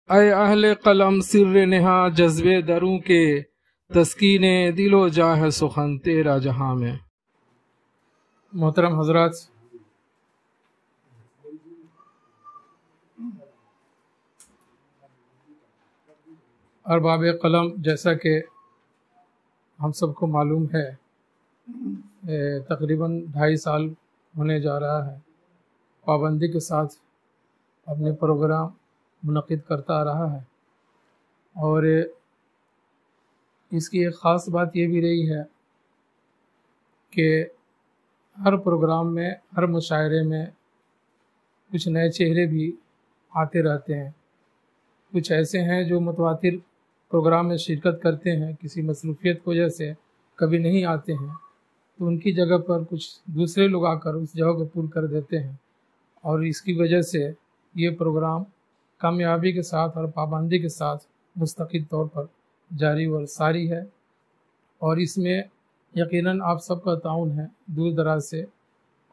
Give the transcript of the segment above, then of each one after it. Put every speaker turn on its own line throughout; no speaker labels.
اے اہل قلم سر نہا جذبے دروں کے، تسکین دل و جاہ سخن تیرا جہاں میں۔ محترم حضرات، ارباب قلم، جیسا کہ ہم سب کو معلوم ہے، تقریباً 2.5 سال ہونے جا رہا ہے پابندی کے ساتھ اپنے پروگرام منعقد کرتا آ رہا ہے، اور اس کی ایک خاص بات یہ بھی رہی ہے کہ ہر پروگرام میں، ہر مشاعرے میں کچھ نئے چہرے بھی آتے رہتے ہیں۔ کچھ ایسے ہیں جو متواتر پروگرام میں شرکت کرتے ہیں، کسی مصروفیت کی وجہ سے کبھی نہیں آتے ہیں، تو ان کی جگہ پر کچھ دوسرے لوگ آ کر اس جگہ کو پور کر دیتے ہیں، اور اس کی وجہ سے یہ پروگرام کامیابی کے ساتھ اور پابندی کے ساتھ مستقل طور پر جاری و ساری ہے۔ اور اس میں یقیناً آپ سب کا تعاون ہے، دور دراز سے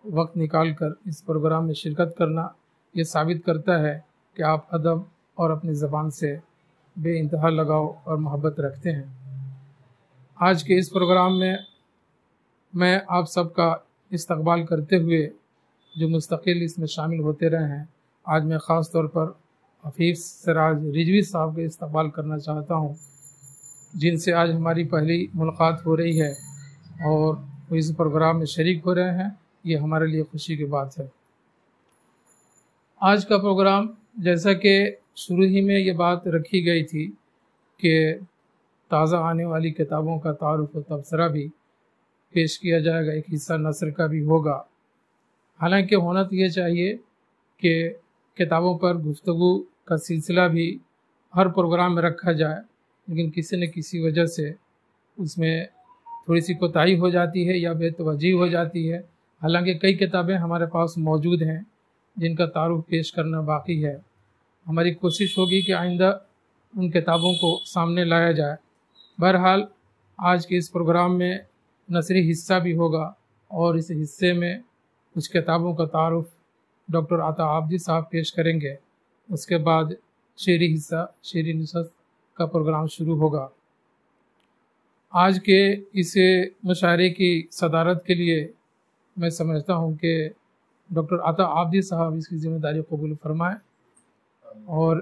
وقت نکال کر اس پروگرام میں شرکت کرنا یہ ثابت کرتا ہے کہ آپ ادب اور اپنی زبان سے بے انتہا لگاؤ اور محبت رکھتے ہیں۔ آج کے اس پروگرام میں آپ سب کا استقبال کرتے ہوئے جو مستقل اس میں شامل ہوتے رہے ہیں، آج میں خاص طور پر حفیظ سراج رضوی صاحب کا استقبال کرنا چاہتا ہوں، جن سے آج ہماری پہلی ملاقات ہو رہی ہے اور وہ اس پروگرام میں شریک ہو رہے ہیں۔ یہ ہمارے لیے خوشی کی بات ہے۔ آج کا پروگرام، جیسا کہ شروع ہی میں یہ بات رکھی گئی تھی کہ تازہ آنے والی کتابوں کا تعارف و تبصرہ بھی پیش کیا جائے گا، ایک حصہ نثر کا بھی ہوگا۔ حالانکہ ہونا تو یہ چاہیے کہ کتابوں پر گفتگو کا سلسلہ بھی ہر پروگرام میں رکھا جائے، لیکن کسی نہ کسی وجہ سے اس میں تھوڑی سی کوتاہی ہو جاتی ہے یا بے توجہی ہو جاتی ہے۔ حالانکہ کئی کتابیں ہمارے پاس موجود ہیں جن کا تعارف پیش کرنا باقی ہے۔ ہماری کوشش ہوگی کہ آئندہ ان کتابوں کو سامنے لایا جائے۔ بہرحال آج کے اس پروگرام میں نثری حصہ بھی ہوگا، اور اس حصے میں کچھ کتابوں کا تعارف ڈاکٹر عطا عابدی صاحب پیش کریں گے۔ اس کے بعد شعری حصہ، شعری نشست کا پروگرام شروع ہوگا۔ آج کے اس مشاعرے کی صدارت کے لیے میں سمجھتا ہوں کہ ڈاکٹر عطا عابدی صاحب اس کی ذمہ داری قبول فرمائیں، اور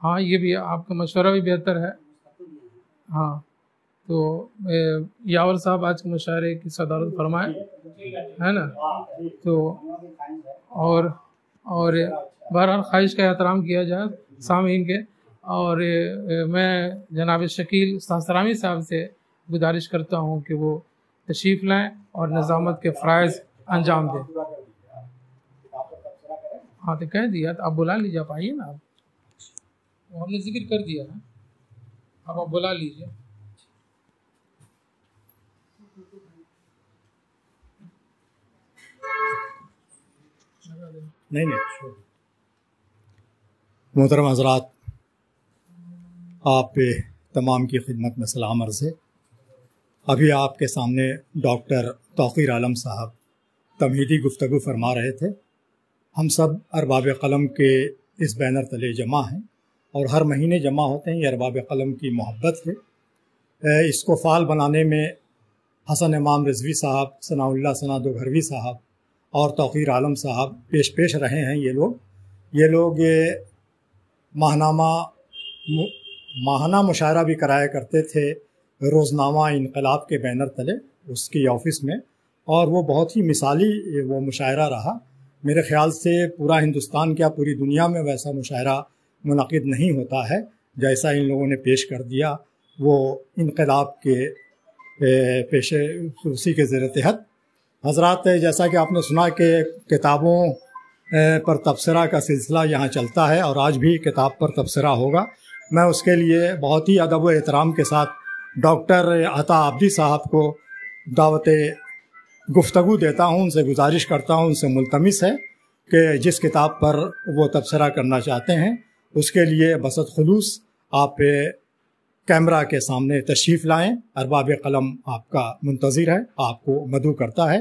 ہاں، یہ بھی آپ کا مشورہ بھی بہتر ہے۔ ہاں، تو یاور صاحب آج کے مشاعرے کی صدارت فرمائیں، ہے نا؟ تو اور بہرحال خواہش کا احترام کیا جائے سامعین کے، اور میں جناب شکیل سہسرامی صاحب سے گزارش کرتا ہوں کہ وہ تشریف لائیں اور نظامت کے فرائض انجام دیں۔ ہاں تو کہہ دیا، تو آپ بلا لیجیے، آپ آئیے نا، آپ ہم نے ذکر کر دیا ہے، اب آپ بلا لیجیے۔
نہیں محترم حضرات، آپ تمام کی خدمت میں سلام عرض ہے۔ ابھی آپ کے سامنے ڈاکٹر توقیر عالم صاحب تمہیدی گفتگو فرما رہے تھے۔ ہم سب ارباب قلم کے اس بینر تلے جمع ہیں، اور ہر مہینے جمع ہوتے ہیں۔ یہ ارباب قلم کی محبت ہے۔ اس کو فعال بنانے میں حسن امام رضوی صاحب، ثناء اللہ ثنا دوگھروی صاحب اور توقیر عالم صاحب پیش رہے ہیں۔ یہ لوگ ماہانہ مشاعرہ بھی کرایا کرتے تھے روزنامہ انقلاب کے بینر تلے، اس کی آفس میں، اور وہ بہت ہی مثالی وہ مشاعرہ رہا۔ میرے خیال سے پورا ہندوستان کیا پوری دنیا میں ویسا مشاعرہ منعقد نہیں ہوتا ہے جیسا ان لوگوں نے پیش کر دیا۔ وہ انقلاب کے اسی کے زیر تحت حضرات، جیسا کہ آپ نے سنا کہ کتابوں پر تبصرہ کا سلسلہ یہاں چلتا ہے، اور آج بھی کتاب پر تبصرہ ہوگا۔ میں اس کے لیے بہت ہی ادب و احترام کے ساتھ ڈاکٹر عطا عابدی صاحب کو دعوت گفتگو دیتا ہوں، ان سے گزارش کرتا ہوں، ان سے ملتمس ہے کہ جس کتاب پر وہ تبصرہ کرنا چاہتے ہیں اس کے لیے بسط خلوص آپ کیمرہ کے سامنے تشریف لائیں۔ ارباب قلم آپ کا منتظر ہے، آپ کو مدعو کرتا ہے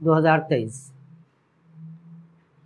2023।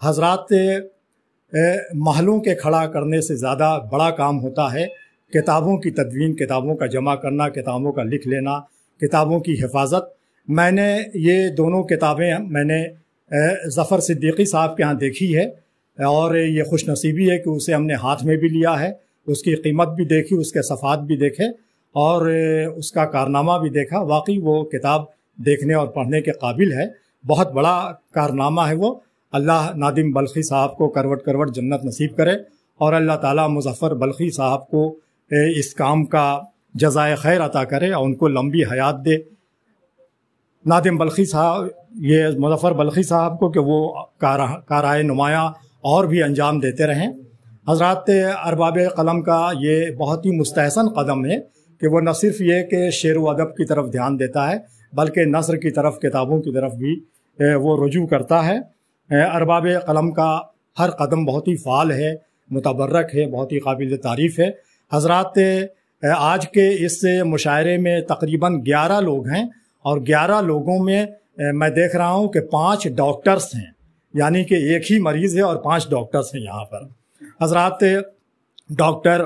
حضرات محلوں کے کھڑا کرنے سے زیادہ بڑا کام ہوتا ہے کتابوں کی تدوین، کتابوں کا جمع کرنا، کتابوں کا لکھ لینا، کتابوں کی حفاظت۔ میں نے یہ دونوں کتابیں میں نے ظفر صدیقی صاحب کے ہاں دیکھی ہے، اور یہ خوش نصیبی ہے کہ اسے ہم نے ہاتھ میں بھی لیا ہے، اس کی قیمت بھی دیکھی، اس کے صفحات بھی دیکھے اور اس کا کارنامہ بھی دیکھا۔ واقعی وہ کتاب دیکھنے اور پڑھنے کے قابل ہے، بہت بڑا کارنامہ ہے وہ۔ اللہ نادم بلخی صاحب کو کروٹ کروٹ جنت نصیب کرے، اور اللہ تعالیٰ مظفر بلخی صاحب کو اس کام کا جزائے خیر عطا کرے اور ان کو لمبی حیات دے۔ نادم بلخی صاحب، یہ مظفر بلخی صاحب کو کہ وہ کارائے نمایاں اور بھی انجام دیتے رہیں۔ حضرات ارباب قلم کا یہ بہت ہی مستحسن قدم ہے کہ وہ نہ صرف یہ کہ شعر و ادب کی طرف دھیان دیتا ہے، بلکہ نثر کی طرف، کتابوں کی طرف بھی وہ رجوع کرتا ہے۔ ارباب قلم کا ہر قدم بہت ہی فعال ہے، متبرک ہے، بہت ہی قابل تعریف ہے۔ حضرات آج کے اس مشاعرے میں تقریباً 11 لوگ ہیں، اور 11 لوگوں میں میں دیکھ رہا ہوں کہ 5 ڈاکٹرز ہیں، یعنی کہ ایک ہی مریض ہے اور 5 ڈاکٹرز ہیں یہاں پر۔ حضرات ڈاکٹر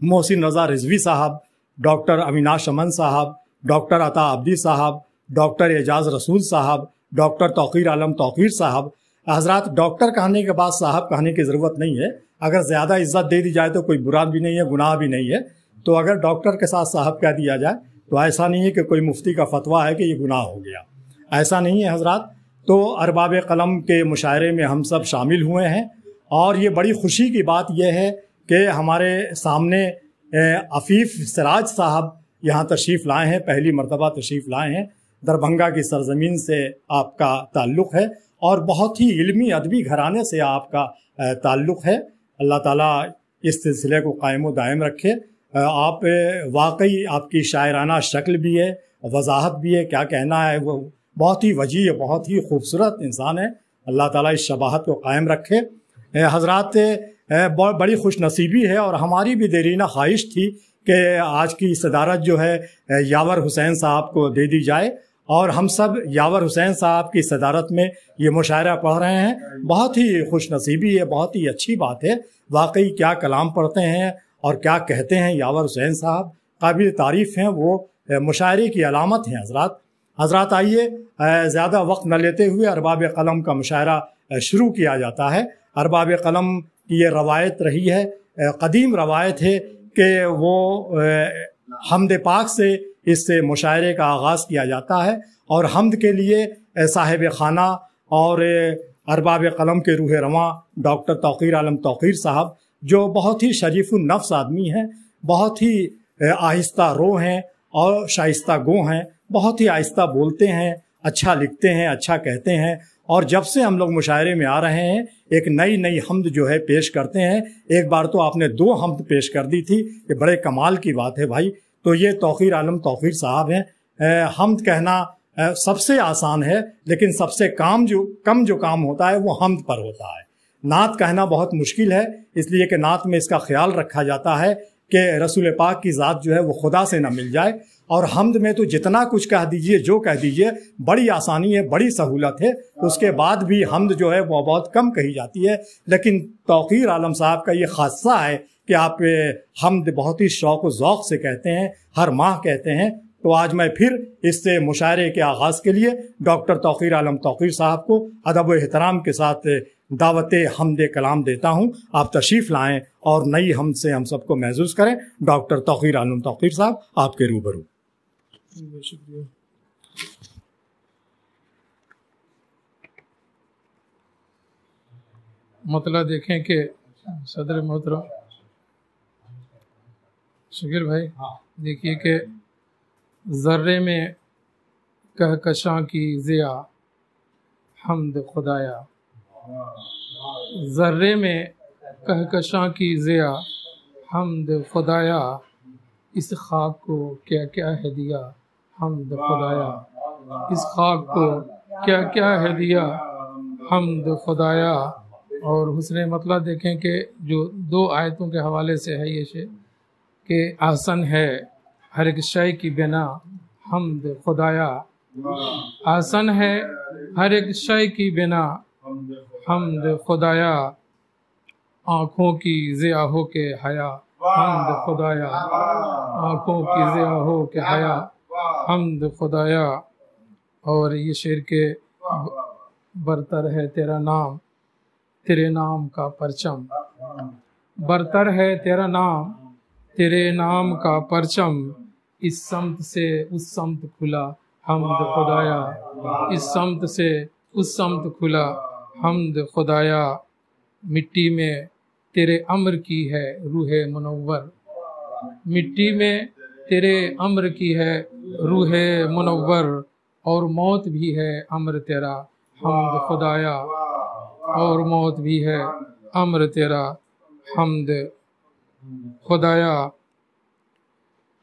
محسن رضا رضوی صاحب، ڈاکٹر اویناش امن صاحب، ڈاکٹر عطا عبدی صاحب، ڈاکٹر اعجاز رسول صاحب، ڈاکٹر توقیر عالم توقیر صاحب۔ حضرات ڈاکٹر کہنے کے بعد صاحب کہنے کی ضرورت نہیں ہے، اگر زیادہ عزت دے دی جائے تو کوئی برا بھی نہیں ہے، گناہ بھی نہیں ہے، تو اگر ڈاکٹر کے ساتھ صاحب کہہ دیا جائے تو ایسا نہیں ہے کہ کوئی مفتی کا فتویٰ ہے کہ یہ گناہ ہو گیا، ایسا نہیں ہے حضرات۔ تو ارباب قلم کے مشاعرے میں ہم سب شامل ہوئے ہیں، اور یہ بڑی خوشی کی بات یہ ہے کہ ہمارے سامنے عفیف سراج صاحب یہاں تشریف لائے ہیں، پہلی مرتبہ تشریف لائے ہیں۔ دربھنگہ کی سرزمین سے آپ کا تعلق ہے، اور بہت ہی علمی ادبی گھرانے سے آپ کا تعلق ہے۔ اللہ تعالیٰ اس سلسلے کو قائم و دائم رکھے۔ آپ واقعی آپ کی شاعرانہ شکل بھی ہے، وضاحت بھی ہے، کیا کہنا ہے، وہ بہت ہی وجیح، بہت ہی خوبصورت انسان ہے۔ اللہ تعالیٰ اس شباہت کو قائم رکھے۔ حضرات بڑی خوش نصیبی ہے، اور ہماری بھی دیرینہ خواہش تھی کہ آج کی صدارت جو ہے یاور حسین صاحب کو دے دی جائے، اور ہم سب یاور حسین صاحب کی صدارت میں یہ مشاعرہ پڑھ رہے ہیں۔ بہت ہی خوش نصیبی ہے، بہت ہی اچھی بات ہے۔ واقعی کیا کلام پڑھتے ہیں اور کیا کہتے ہیں یاور حسین صاحب، قابل تعریف ہیں، وہ مشاعرے کی علامت ہیں حضرات آئیے زیادہ وقت نہ لیتے ہوئے ارباب قلم کا مشاعرہ شروع کیا جاتا ہے۔ ارباب قلم کی یہ روایت رہی ہے، قدیم روایت ہے کہ وہ حمد پاک سے اس مشاعرے کا آغاز کیا جاتا ہے، اور حمد کے لیے صاحب خانہ اور ارباب قلم کے روح رواں ڈاکٹر توقیر عالم توقیر صاحب، جو بہت ہی شریف النفس آدمی ہیں، بہت ہی آہستہ رو ہیں اور شائستہ گو ہیں، بہت ہی آہستہ بولتے ہیں، اچھا لکھتے ہیں، اچھا کہتے ہیں، اور جب سے ہم لوگ مشاعرے میں آ رہے ہیں ایک نئی حمد جو ہے پیش کرتے ہیں۔ ایک بار تو آپ نے 2 حمد پیش کر دی تھی، یہ بڑے کمال کی بات ہے بھائی۔ تو یہ توقیر عالم توقیر صاحب ہیں۔ حمد کہنا سب سے آسان ہے، لیکن سب سے کم جو کام ہوتا ہے وہ حمد پر ہوتا ہے۔ نعت کہنا بہت مشکل ہے، اس لیے کہ نعت میں اس کا خیال رکھا جاتا ہے کہ رسول پاک کی ذات جو ہے وہ خدا سے نہ مل جائے، اور حمد میں تو جتنا کچھ کہہ دیجئے، جو کہہ دیجئے، بڑی آسانی ہے، بڑی سہولت ہے۔ اس کے بعد بھی حمد جو ہے وہ بہت کم کہی جاتی ہے، لیکن توقیر عالم صاحب کا یہ خاصہ ہے کہ آپ حمد بہت ہی شوق و ذوق سے کہتے ہیں، ہر ماہ کہتے ہیں۔ تو آج میں پھر اس سے مشاعرے کے آغاز کے لیے ڈاکٹر توقیر عالم توقیر صاحب کو ادب و احترام کے ساتھ دعوت حمد کلام دیتا ہوں۔ آپ تشریف لائیں اور نئی حمد سے ہم سب کو محظوظ کریں۔ ڈاکٹر توقیر عالم توقیر صاحب آپ کے روبرو۔
شکریہ۔ مطلب دیکھیں کہ صدر محترم شکر بھائی، دیکھیے کہ ذرے میں کہکشاں کی ضیا حمد خدایا، ذرے میں کہکشاں کی ضیا حمد خدایا، اس خاک کو کیا کیا ہے دیا حمد خدایا، اس خاک کو کیا کیا ہے دیا حمد خدایا۔ اور حسن مطلب دیکھیں کہ جو 2 آیتوں کے حوالے سے ہے یہ شعر کہ آسن ہے ہر ایک شے کی بنا حمد خدایا، آسن ہے ہر ایک شے کی بنا حمد خدایا آنکھوں کی ضیا ہو کے حیا، حمد خدایا آنکھوں کی ضیا ہو کے حیا، حمد خدایا۔ اور یہ شعر کے برتر ہے تیرا نام، تیرے نام کا پرچم، برتر ہے تیرا نام، تیرے نام کا پرچم، اس سمت سے اس سمت کھلا، حمد خدایا، اس سمت سے اس سمت کھلا، حمد خدایا۔ مٹی میں تیرے امر کی ہے روح منور، مٹی میں تیرے امر کی ہے روح منور، اور موت بھی ہے امر تیرا، حمد خدایا، اور موت بھی ہے امر تیرا، حمد خدایا۔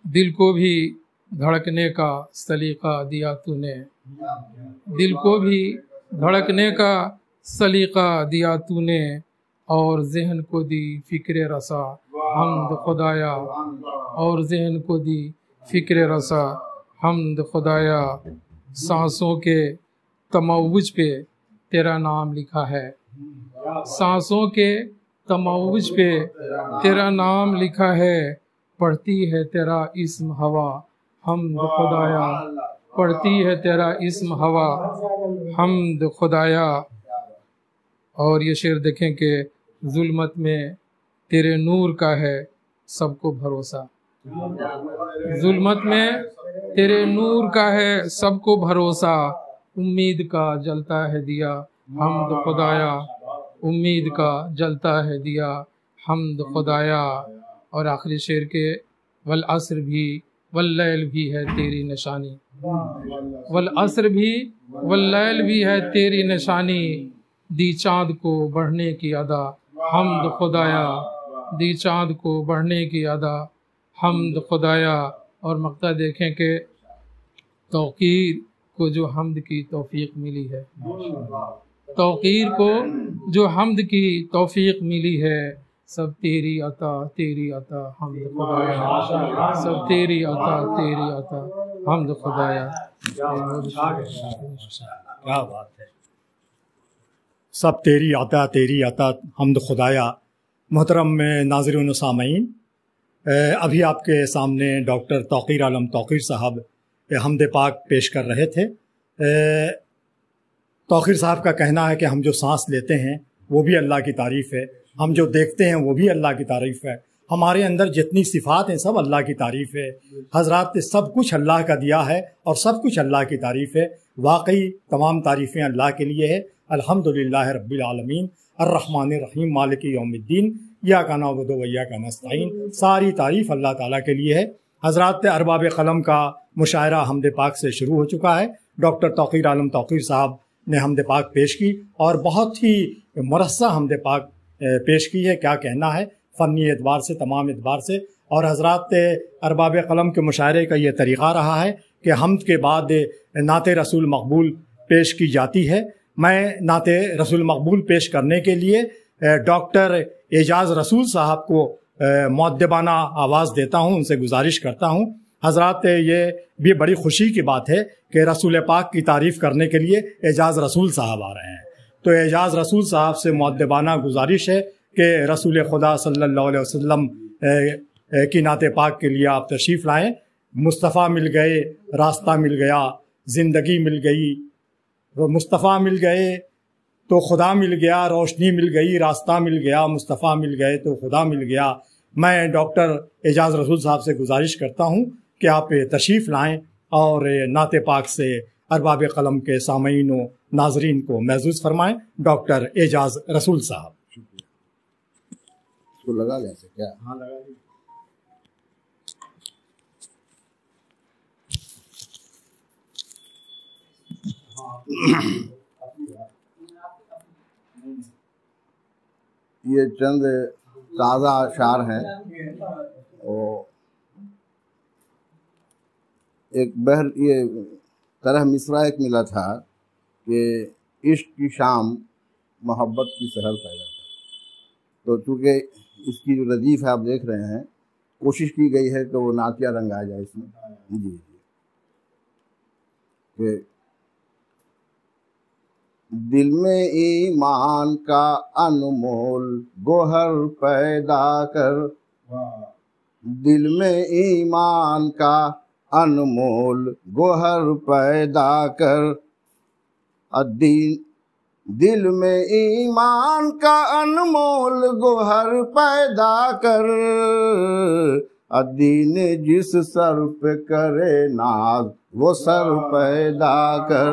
دل کو بھی دھڑکنے کا سلیقہ دیا تو نے، دل کو بھی دھڑکنے کا سلیقہ دیا تو نے، اور ذہن کو دی فکر رسا، حمد خدایا، اور ذہن کو دی فکر رسا، حمد خدایا۔ سانسوں کے تموج پہ تیرا نام لکھا ہے، سانسوں کے تموج پہ تیرا نام لکھا ہے، پڑھتی ہے تیرا اسم ہوا، حمد خدایا، پڑھتی ہے تیرا اسم ہوا، حمد خدایا۔ اور یہ شعر دیکھیں کہ ظلمت میں تیرے نور کا ہے سب کو بھروسہ، ظلمت میں تیرے نور کا ہے سب کو بھروسہ، امید کا جلتا ہے دیا، حمد خدایا، امید کا جلتا ہے دیا، حمد خدایا۔ اور آخری شعر کے والعصر بھی واللیل بھی ہے تیری نشانی، والعصر بھی واللیل بھی ہے تیری نشانی، دی چاند کو بڑھنے کی ادا، حمد خدایا، دی چاند کو بڑھنے کی ادا، حمد خدایا۔ اور مقطع دیکھیں کہ توقیر کو جو حمد کی توفیق ملی ہے، توقیر کو جو حمد کی توفیق ملی ہے، سب تیری عطا تیری عطا، حمد خدایا، سب تیری عطا تیری عطا، حمد خدایا۔
کیا بات ہے، سب تیری عطا تیری عطا، حمد خدایا۔ محترم ناظرین و سامعین، ابھی آپ کے سامنے ڈاکٹر توقیر عالم توقیر صاحب حمد پاک پیش کر رہے تھے۔ توقیر صاحب کا کہنا ہے کہ ہم جو سانس لیتے ہیں وہ بھی اللہ کی تعریف ہے، ہم جو دیکھتے ہیں وہ بھی اللہ کی تعریف ہے، ہمارے اندر جتنی صفات ہیں سب اللہ کی تعریف ہے۔ حضرات سب کچھ اللہ کا دیا ہے اور سب کچھ اللہ کی تعریف ہے، واقعی تمام تعریفیں اللہ کے لیے ہے۔ الحمدللہ رب العالمین الرحمن الرحیم مالک یوم الدین ایاک نعبد و ایاک نستعین، ساری تعریف اللہ تعالیٰ کے لیے ہے۔ حضرات ارباب قلم کا مشاعرہ حمد پاک سے شروع ہو چکا ہے۔ ڈاکٹر توقیر عالم توقیر صاحب نے حمد پاک پیش کی اور بہت ہی مرصع حمد پاک پیش کی ہے، کیا کہنا ہے فنی اعتبار سے، تمام اعتبار سے۔ اور حضرات ارباب قلم کے مشاعرے کا یہ طریقہ رہا ہے کہ حمد کے بعد نعت رسول مقبول پیش کی جاتی ہے۔ میں نعت رسول مقبول پیش کرنے کے لیے ڈاکٹر اعجاز رسول صاحب کو مؤدبانہ آواز دیتا ہوں، ان سے گزارش کرتا ہوں۔ حضرات یہ بھی بڑی خوشی کی بات ہے کہ رسول پاک کی تعریف کرنے کے لیے اعجاز رسول صاحب آ رہے ہیں، تو اعجاز رسول صاحب سے مؤدبانہ گزارش ہے کہ رسول خدا صلی اللہ علیہ وسلم کی نعت پاک کے لیے آپ تشریف لائیں۔ مصطفیٰ مل گئے، راستہ مل گیا، زندگی مل گئی، مصطفیٰ مل گئے تو خدا مل گیا، روشنی مل گئی، راستہ مل گیا، مصطفیٰ مل گئے تو خدا مل گیا۔ میں ڈاکٹر اعجاز رسول صاحب سے گزارش کرتا ہوں کہ آپ تشریف لائیں اور نعت پاک سے ارباب قلم کے سامعین و ناظرین کو محظوظ فرمائیں۔ ڈاکٹر اعجاز رسول صاحب۔
اس کو لگا لیتے کیا؟
ہاں لگا لیجیے۔
یہ چند تازہ اشعار ہیں، اور ایک یہ طرح مصرع ایک ملا تھا کہ عشق کی شام محبت کی سحر پیدا کر، تو چونکہ اس کی جو ردیف ہے آپ دیکھ رہے ہیں، کوشش کی گئی ہے کہ وہ نعتیہ رنگ آ جائے اس میں۔ جی کہ دل میں ایمان کا انمول گوہر پیدا کر، دل میں ایمان کا انمول گوہر پیدا کر، دل میں ایمان کا انمول گوہر پیدا کر، دین جس سر پہ کرے ناز وہ سر پیدا کر،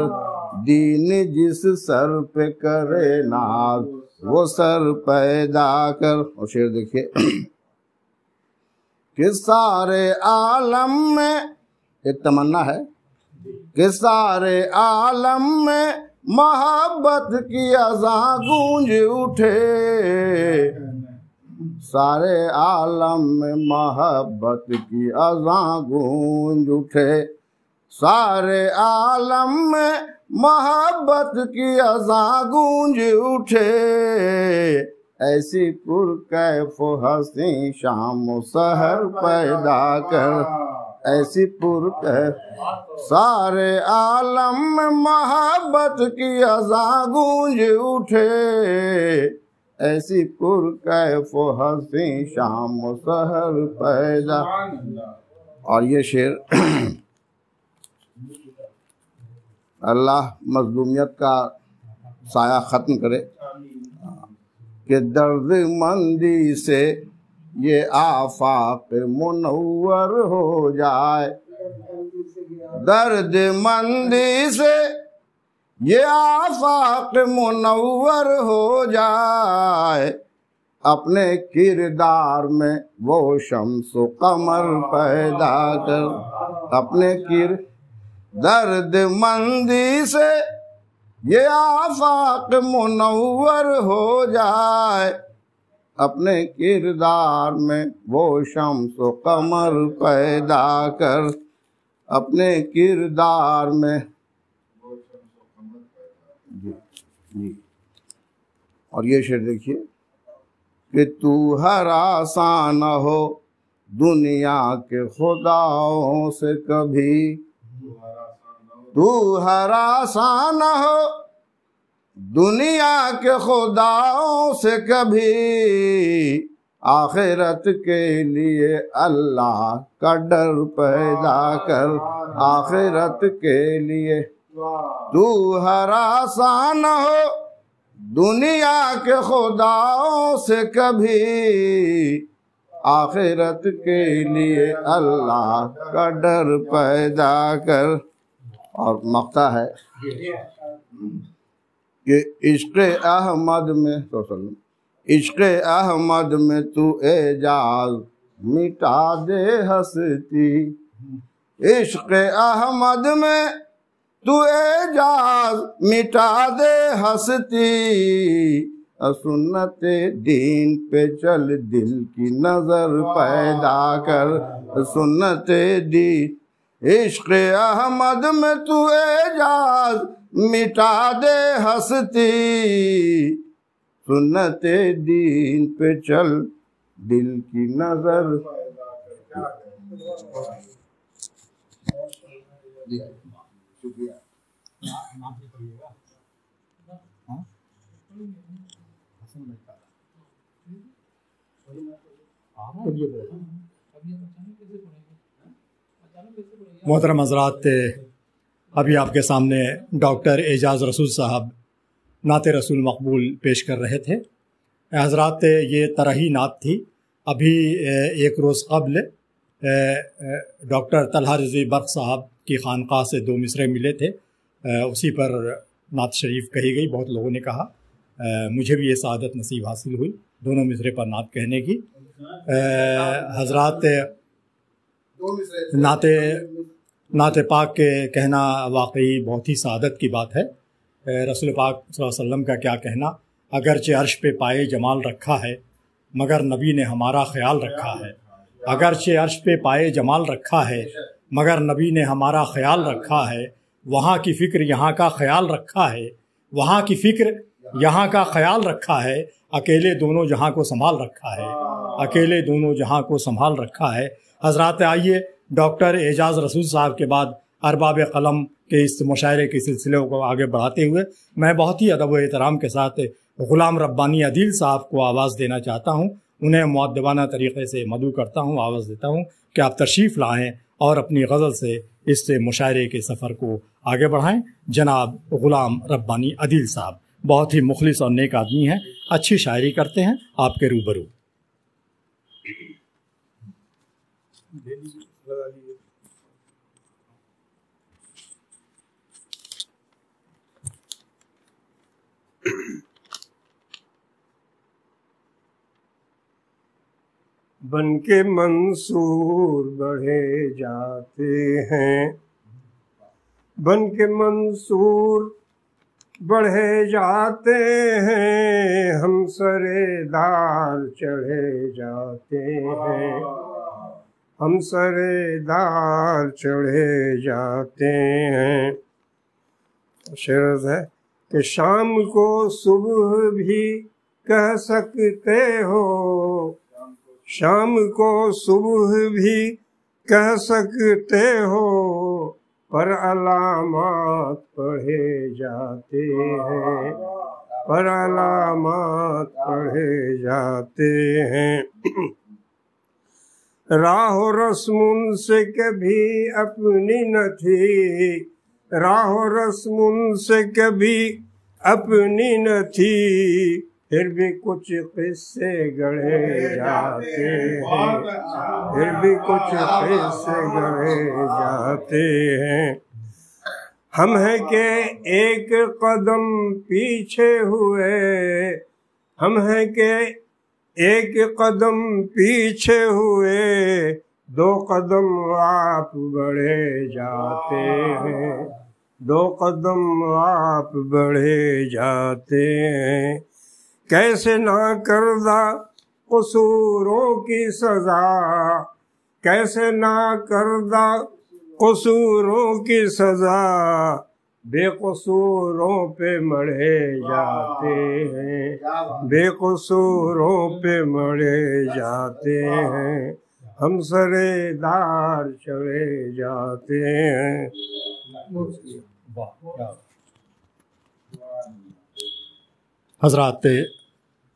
دین جس سر پہ کرے ناز وہ سر پیدا کر۔ اور شعر دیکھیے کہ سارے عالم میں، ایک تمنا ہے کہ سارے عالم میں محبت کی اذاں گونج اٹھے، سارے عالم میں محبت کی اذاں گونج اٹھے، سارے عالم میں محبت کی اذاں گونج اٹھے، ایسی پرکیف و حسین شام و سحر پیدا کر، ایسی پرکیف، سارے عالم میں محبت کی اذاں گونج اٹھے، ایسی پرکیف و حسین شام و سحر پیدا۔ اور یہ شعر اللہ مظلومیت کا سایہ ختم کرے کہ درد مندی سے یہ آفاق منور ہو جائے، درد مندی سے یہ آفاق منور ہو جائے، اپنے کردار میں وہ شمس و قمر پیدا کر، اپنے درد مندی سے یہ آفاق منور ہو جائے، اپنے کردار میں وہ شمس و قمر پیدا کر، اپنے کردار میں۔ جی اور یہ شعر دیکھیے کہ تو ہراساں نہ ہو دنیا کے خداؤں سے کبھی، تو ہراساں نہ ہو دنیا کے خداؤں سے کبھی، آخرت کے لیے اللہ کا ڈر پیدا کر، آخرت کے لیے تو ہراساں نہ ہو دنیا کے خداؤں سے کبھی، آخرت کے لیے اللہ کا ڈر پیدا کر۔ اور مقطع ہے کہ عشق احمد میں عشق احمد میں تو اعجاز مٹا دے ہستی، عشق احمد میں تو اعجاز مٹا دے ہستی، سنت دین پہ چل دل کی نظر پیدا کر، سنت دین، عشق احمد میں تو اعجاز مٹا دے ہستی، سنت دین پہ چل دل کی نظر۔ شکریہ۔
محترم حضرات، ابھی آپ کے سامنے ڈاکٹر اعجاز رسول صاحب نعت رسول مقبول پیش کر رہے تھے۔ حضرات، یہ طرحی نعت تھی۔ ابھی ایک روز قبل ڈاکٹر طلحہ رضوی برق صاحب کی خانقاہ سے 2 مصرے ملے تھے، اسی پر نعت شریف کہی گئی۔ بہت لوگوں نے کہا، مجھے بھی یہ سعادت نصیب حاصل ہوئی دونوں مصرے پر نعت کہنے کی۔ حضرات، نعت پاک کے کہنا واقعی بہت ہی سعادت کی بات ہے۔ رسول پاک صلی اللہ علیہ وسلم کا کیا کہنا، اگرچہ عرش پہ پائے جمال رکھا ہے مگر نبی نے ہمارا خیال رکھا ہے، اگرچہ عرش پہ پائے جمال رکھا ہے مگر نبی نے ہمارا خیال رکھا ہے، وہاں کی فکر یہاں کا خیال رکھا ہے، وہاں کی فکر یہاں کا خیال رکھا ہے، اکیلے دونوں جہاں کو سنبھال رکھا ہے، اکیلے دونوں جہاں کو سنبھال رکھا ہے۔ حضرات، آئیے ڈاکٹر اعجاز رسول صاحب کے بعد ارباب قلم کے اس مشاعرے کے سلسلے کو آگے بڑھاتے ہوئے میں بہت ہی ادب و احترام کے ساتھ غلام ربانی عدیل صاحب کو آواز دینا چاہتا ہوں. انہیں مؤدبانہ طریقے سے مدعو کرتا ہوں، آواز دیتا ہوں کہ آپ تشریف لائیں اور اپنی غزل سے اس مشاعرے کے سفر کو آگے بڑھائیں. جناب غلام ربانی عدیل صاحب بہت ہی مخلص اور نیک آدمی ہیں، اچھی شاعری کرتے ہیں. آپ کے روبرو.
بن کے منصور بڑھے جاتے ہیں، بن کے منصور بڑھے جاتے ہیں، ہم سرے دار چڑھے جاتے ہیں، ہم سرے دار چڑھے جاتے ہیں. شعر ہے کہ شام کو صبح بھی کہہ سکتے ہو، شام کو صبح بھی کہہ سکتے ہو، پر علامات پڑھے جاتے ہیں، پر علامات پڑھے جاتے ہیں. راہ و رسم ان سے کبھی اپنی نہ تھی، راہ و رسم ان سے کبھی اپنی نہ تھی، پھر بھی کچھ قصے گڑھے جاتے ہیں، پھر بھی کچھ قصے گڑھے جاتے ہیں. ہم ہیں کہ ایک قدم پیچھے ہوئے، ہم ہیں کہ ایک قدم پیچھے ہوئے، دو قدم آپ بڑھے جاتے ہیں، دو قدم آپ بڑھے جاتے ہیں. کیسے نہ کردہ قصوروں کی سزا، کیسے نہ کردہ قصوروں کی سزا، بے قصوروں پہ مڑھے جاتے ہیں، بے قصوروں پہ مڑھے جاتے ہیں، ہم سرے دار چڑھے جاتے ہیں.
حضرات،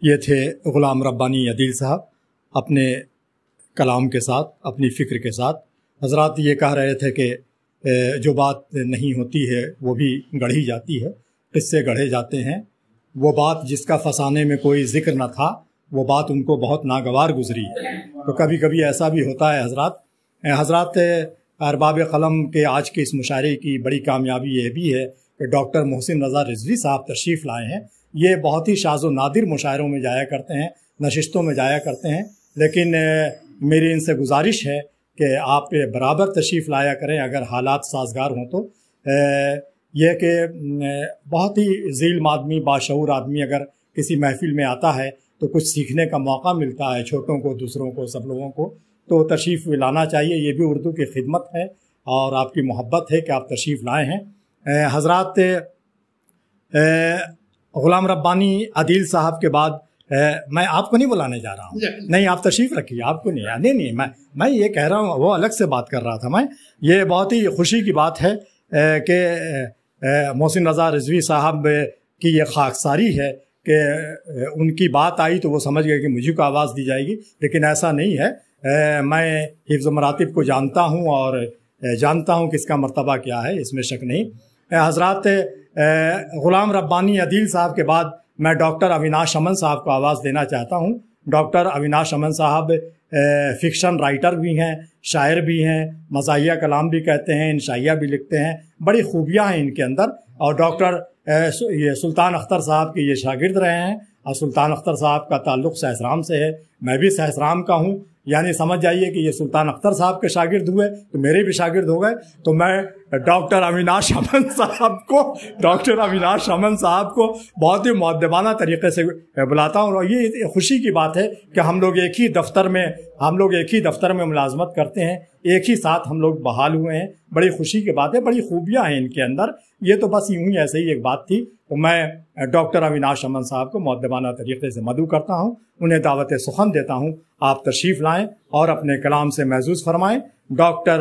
یہ تھے غلام ربانی عدیل صاحب اپنے کلام کے ساتھ، اپنی فکر کے ساتھ. حضرات یہ کہہ رہے تھے کہ جو بات نہیں ہوتی ہے وہ بھی گڑھی جاتی ہے، قصے گڑھے جاتے ہیں. وہ بات جس کا فسانے میں کوئی ذکر نہ تھا، وہ بات ان کو بہت ناگوار گزری. تو کبھی کبھی ایسا بھی ہوتا ہے. حضرات ارباب قلم کے آج کے اس مشاعرے کی بڑی کامیابی یہ بھی ہے کہ ڈاکٹر محسن رضا رضوی صاحب تشریف لائے ہیں. یہ بہت ہی شاذ و نادر مشاعروں میں جایا کرتے ہیں، نشستوں میں جایا کرتے ہیں، لیکن میری ان سے گزارش ہے کہ آپ برابر تشریف لایا کریں اگر حالات سازگار ہوں تو. یہ کہ بہت ہی ذیل آدمی، باشعور آدمی اگر کسی محفل میں آتا ہے تو کچھ سیکھنے کا موقع ملتا ہے، چھوٹوں کو، دوسروں کو، سب لوگوں کو. تو تشریف لانا چاہیے. یہ بھی اردو کی خدمت ہے اور آپ کی محبت ہے کہ آپ تشریف لائے ہیں. حضرات غلام ربانی عدیل صاحب کے بعد میں آپ کو نہیں بلانے جا رہا ہوں، نہیں آپ تشریف رکھیے، آپ کو نہیں میں یہ کہہ رہا ہوں، وہ الگ سے بات کر رہا تھا. میں یہ بہت ہی خوشی کی بات ہے کہ محسن رضا رضوی صاحب کی یہ خاکساری ہے کہ ان کی بات آئی تو وہ سمجھ گئے کہ مجھے کو آواز دی جائے گی، لیکن ایسا نہیں ہے. میں حفظ مراتب کو جانتا ہوں اور جانتا ہوں کہ اس کا مرتبہ کیا ہے، اس میں شک نہیں. حضرات غلام ربانی عدیل صاحب کے بعد میں ڈاکٹر اویناش امن صاحب کو آواز دینا چاہتا ہوں. ڈاکٹر اویناش امن صاحب فکشن رائٹر بھی ہیں، شاعر بھی ہیں، مزاحیہ کلام بھی کہتے ہیں، انشائیہ بھی لکھتے ہیں، بڑی خوبیاں ہیں ان کے اندر. اور ڈاکٹر سلطان اختر صاحب کے یہ شاگرد رہے ہیں اور سلطان اختر صاحب کا تعلق سہسرام سے ہے، میں بھی سہسرام کا ہوں. یعنی سمجھ جائیے کہ یہ سلطان اختر صاحب کے شاگرد ہوئے تو میرے بھی شاگرد ہو گئے. تو میں ڈاکٹر اویناش امن صاحب کو بہت ہی مؤدبانہ طریقے سے بلاتا ہوں. اور یہ خوشی کی بات ہے کہ ہم لوگ ایک ہی دفتر میں ملازمت کرتے ہیں، ایک ہی ساتھ ہم لوگ بحال ہوئے ہیں. بڑی خوشی کی بات ہے، بڑی خوبیاں ہیں ان کے اندر. یہ تو بس یوں ہی ایسے ہی ایک بات تھی. تو میں ڈاکٹر اویناش امن صاحب کو مؤدبانہ طریقے سے مدعو کرتا ہوں، انہیں دعوت سخن دیتا ہوں، آپ تشریف لائیں اور اپنے کلام سے محظوظ فرمائیں. ڈاکٹر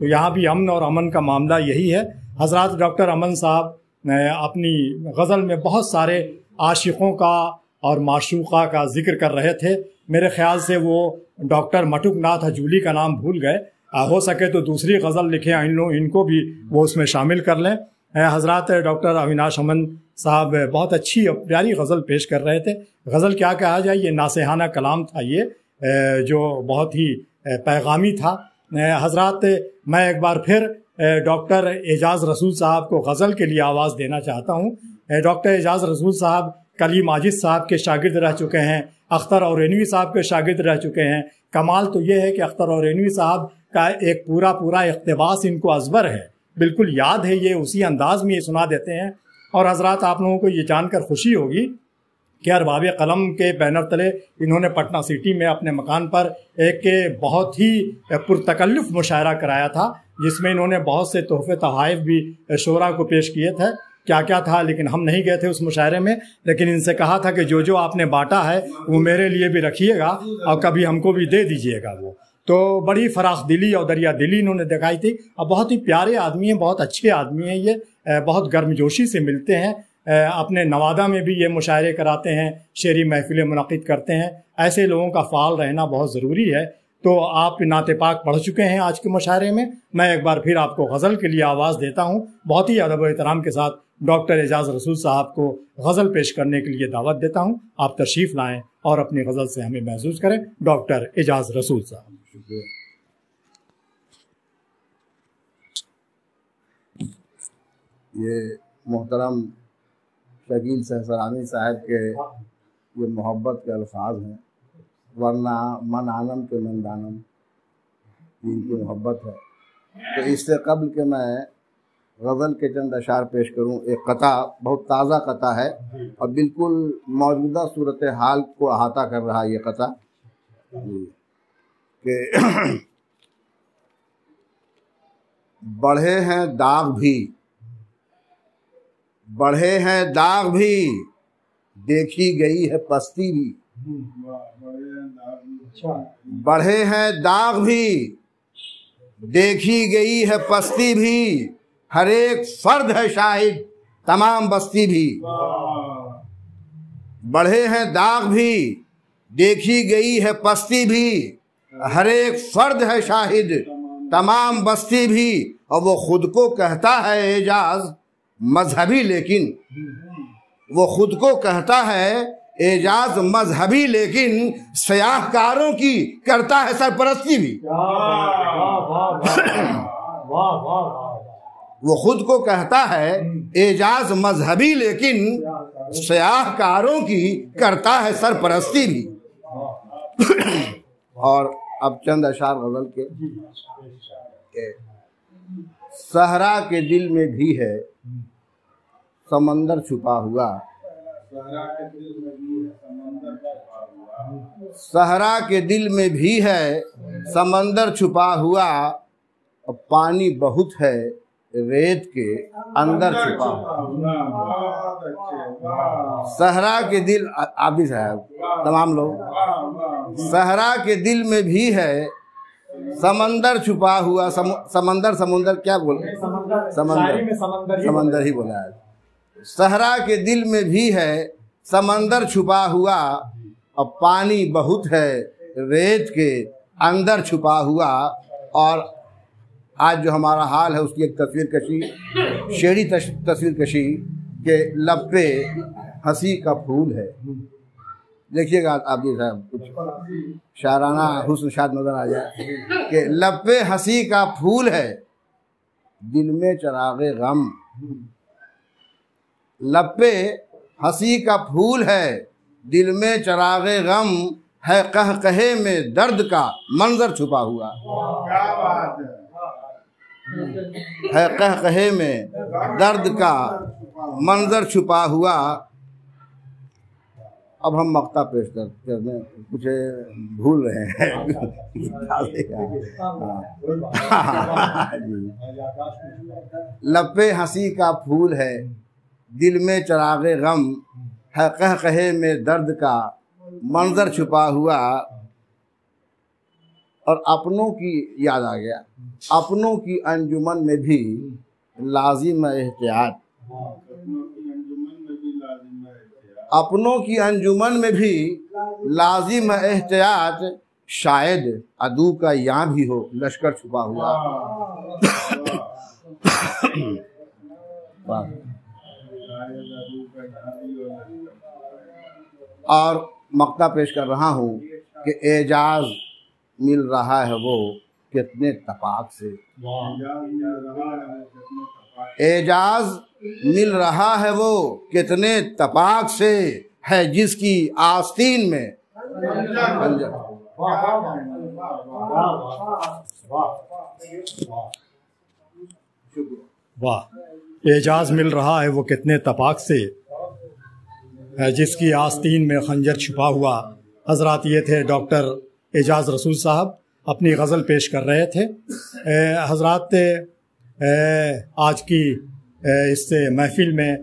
تو یہاں بھی امن اور امن کا معاملہ یہی ہے. حضرات ڈاکٹر امن صاحب اپنی غزل میں بہت سارے عاشقوں کا اور معشوقہ کا ذکر کر رہے تھے. میرے خیال سے وہ ڈاکٹر مٹک ناتھ ہجولی کا نام بھول گئے. ہو سکے تو دوسری غزل لکھیں ان کو بھی وہ اس میں شامل کر لیں. حضرات ڈاکٹر اویناش امن صاحب بہت اچھی اور پیاری غزل پیش کر رہے تھے. غزل کیا کہا جائے، یہ ناصحانہ کلام تھا، یہ جو بہت ہی پیغامی تھا. حضرات میں ایک بار پھر ڈاکٹر اعجاز رسول صاحب کو غزل کے لیے آواز دینا چاہتا ہوں. ڈاکٹر اعجاز رسول صاحب کلیم ماجد صاحب کے شاگرد رہ چکے ہیں، اختر اورینوی صاحب کے شاگرد رہ چکے ہیں. کمال تو یہ ہے کہ اختر اورینوی صاحب کا ایک پورا اقتباس ان کو ازبر ہے، بالکل یاد ہے، یہ اسی انداز میں یہ سنا دیتے ہیں. اور حضرات آپ لوگوں کو یہ جان کر خوشی ہوگی کہ ارباب قلم کے بینر تلے انہوں نے پٹنہ سٹی میں اپنے مکان پر ایک بہت ہی پرتکلف مشاعرہ کرایا تھا، جس میں انہوں نے بہت سے تحفے تحائف بھی شعراء کو پیش کیے تھے. کیا کیا تھا، لیکن ہم نہیں گئے تھے اس مشاعرے میں، لیکن ان سے کہا تھا کہ جو آپ نے بانٹا ہے وہ میرے لیے بھی رکھیے گا اور کبھی ہم کو بھی دے دیجیے گا. وہ تو بڑی فراخ دلی اور دریا دلی انہوں نے دکھائی تھی. اور بہت ہی پیارے آدمی ہیں، بہت اچھے آدمی ہیں، یہ بہت گرم جوشی سے ملتے ہیں. اپنے نوادہ میں بھی یہ مشاعرے کراتے ہیں، شعری محفلیں منعقد کرتے ہیں. ایسے لوگوں کا فعال رہنا بہت ضروری ہے. تو آپ نعت پاک پڑھ چکے ہیں آج کے مشاعرے میں. میں ایک بار پھر آپ کو غزل کے لیے آواز دیتا ہوں. بہت ہی ادب و احترام کے ساتھ ڈاکٹر اعجاز رسول صاحب کو غزل پیش کرنے کے لیے دعوت دیتا ہوں. آپ تشریف لائیں اور اپنی غزل سے ہمیں محظوظ کریں. ڈاکٹر اعجاز رسول صاحب.
یہ محترم شکیل سہسرانی صاحب کے یہ محبت کے الفاظ ہیں، ورنہ من آنم کے من دانم، ان کی محبت ہے. تو اس سے قبل کہ میں غزل کے چند اشعار پیش کروں، ایک قطع بہت تازہ قطع ہے اور بالکل موجودہ صورتحال کو احاطہ کر رہا یہ قطع کہ بڑھے ہیں داغ بھی، بڑھے ہیں داغ بھی، دیکھی گئی ہے پستی بھی. بڑھے ہیں داغ بھی، دیکھی گئی ہے پستی بھی، ہر ایک فرد ہے شاہد تمام بستی بھی. بڑھے ہیں داغ بھی، دیکھی گئی ہے پستی بھی، ہر ایک فرد ہے شاہد تمام بستی بھی. اور وہ خود کو کہتا ہے اعجاز مذہبی، لیکن وہ خود کو کہتا ہے اعجاز مذہبی، لیکن سیاہ کاروں کی کرتا ہے سرپرستی بھی. وہ خود کو کہتا ہے اعجاز مذہبی، لیکن سیاہ کاروں کی کرتا ہے سرپرستی بھی. اور اب چند اشعار غزل کے. صحرا کے دل میں بھی ہے سمندر چھپا ہوا، صحرا کے دل میں بھی ہے سمندر چھپا ہوا، اور پانی بہت ہے ریت کے اندر چھپا ہوا. صحرا کے دل، عابد صاحب تمام لوگ، صحرا کے دل میں بھی ہے سمندر چھپا ہوا. سمندر کیا بولے، سمندر ہی بولا ہے. صحرا کے دل میں بھی ہے سمندر چھپا ہوا، اور پانی بہت ہے ریت کے اندر چھپا ہوا. اور آج جو ہمارا حال ہے اس کی ایک تصویر کشی، شعری تصویر کشی کہ لب پہ ہنسی کا پھول ہے. دیکھیے گا آپ جی صاحب، کچھ شاعرانہ حسن شاد نظر آ جائے کہ لب پہ ہنسی کا پھول ہے دل میں چراغ غم. لب پہ ہنسی کا پھول ہے دل میں چراغ غم، ہے قہقہے میں درد کا منظر چھپا ہوا. ہے قہقہے میں درد کا منظر چھپا ہوا. اب ہم مقطع پیش کرنے کچھ بھول رہے ہیں. لب پہ ہنسی کا پھول ہے دل میں چراغ غم، ہے قہقہے میں درد کا منظر چھپا ہوا. اور اپنوں کی یاد آ گیا، اپنوں کی انجمن میں بھی لازم احتیاط، اپنوں کی انجمن میں بھی لازم احتیاط، شاید عدو کا یہاں بھی ہو لشکر چھپا ہوا۔ اور مقطع پیش کر رہا ہوں کہ اعجاز مل رہا ہے وہ کتنے تپاک سے، اعجاز مل رہا ہے وہ کتنے تپاک سے، ہے جس کی آستین میں خنجر۔
واہ، اعجاز مل رہا ہے وہ کتنے تپاک سے، ہے جس کی آستین میں خنجر چھپا ہوا۔ حضرات یہ تھے ڈاکٹر اعجاز رسول صاحب، اپنی غزل پیش کر رہے تھے۔ حضرات آج کی اس محفل میں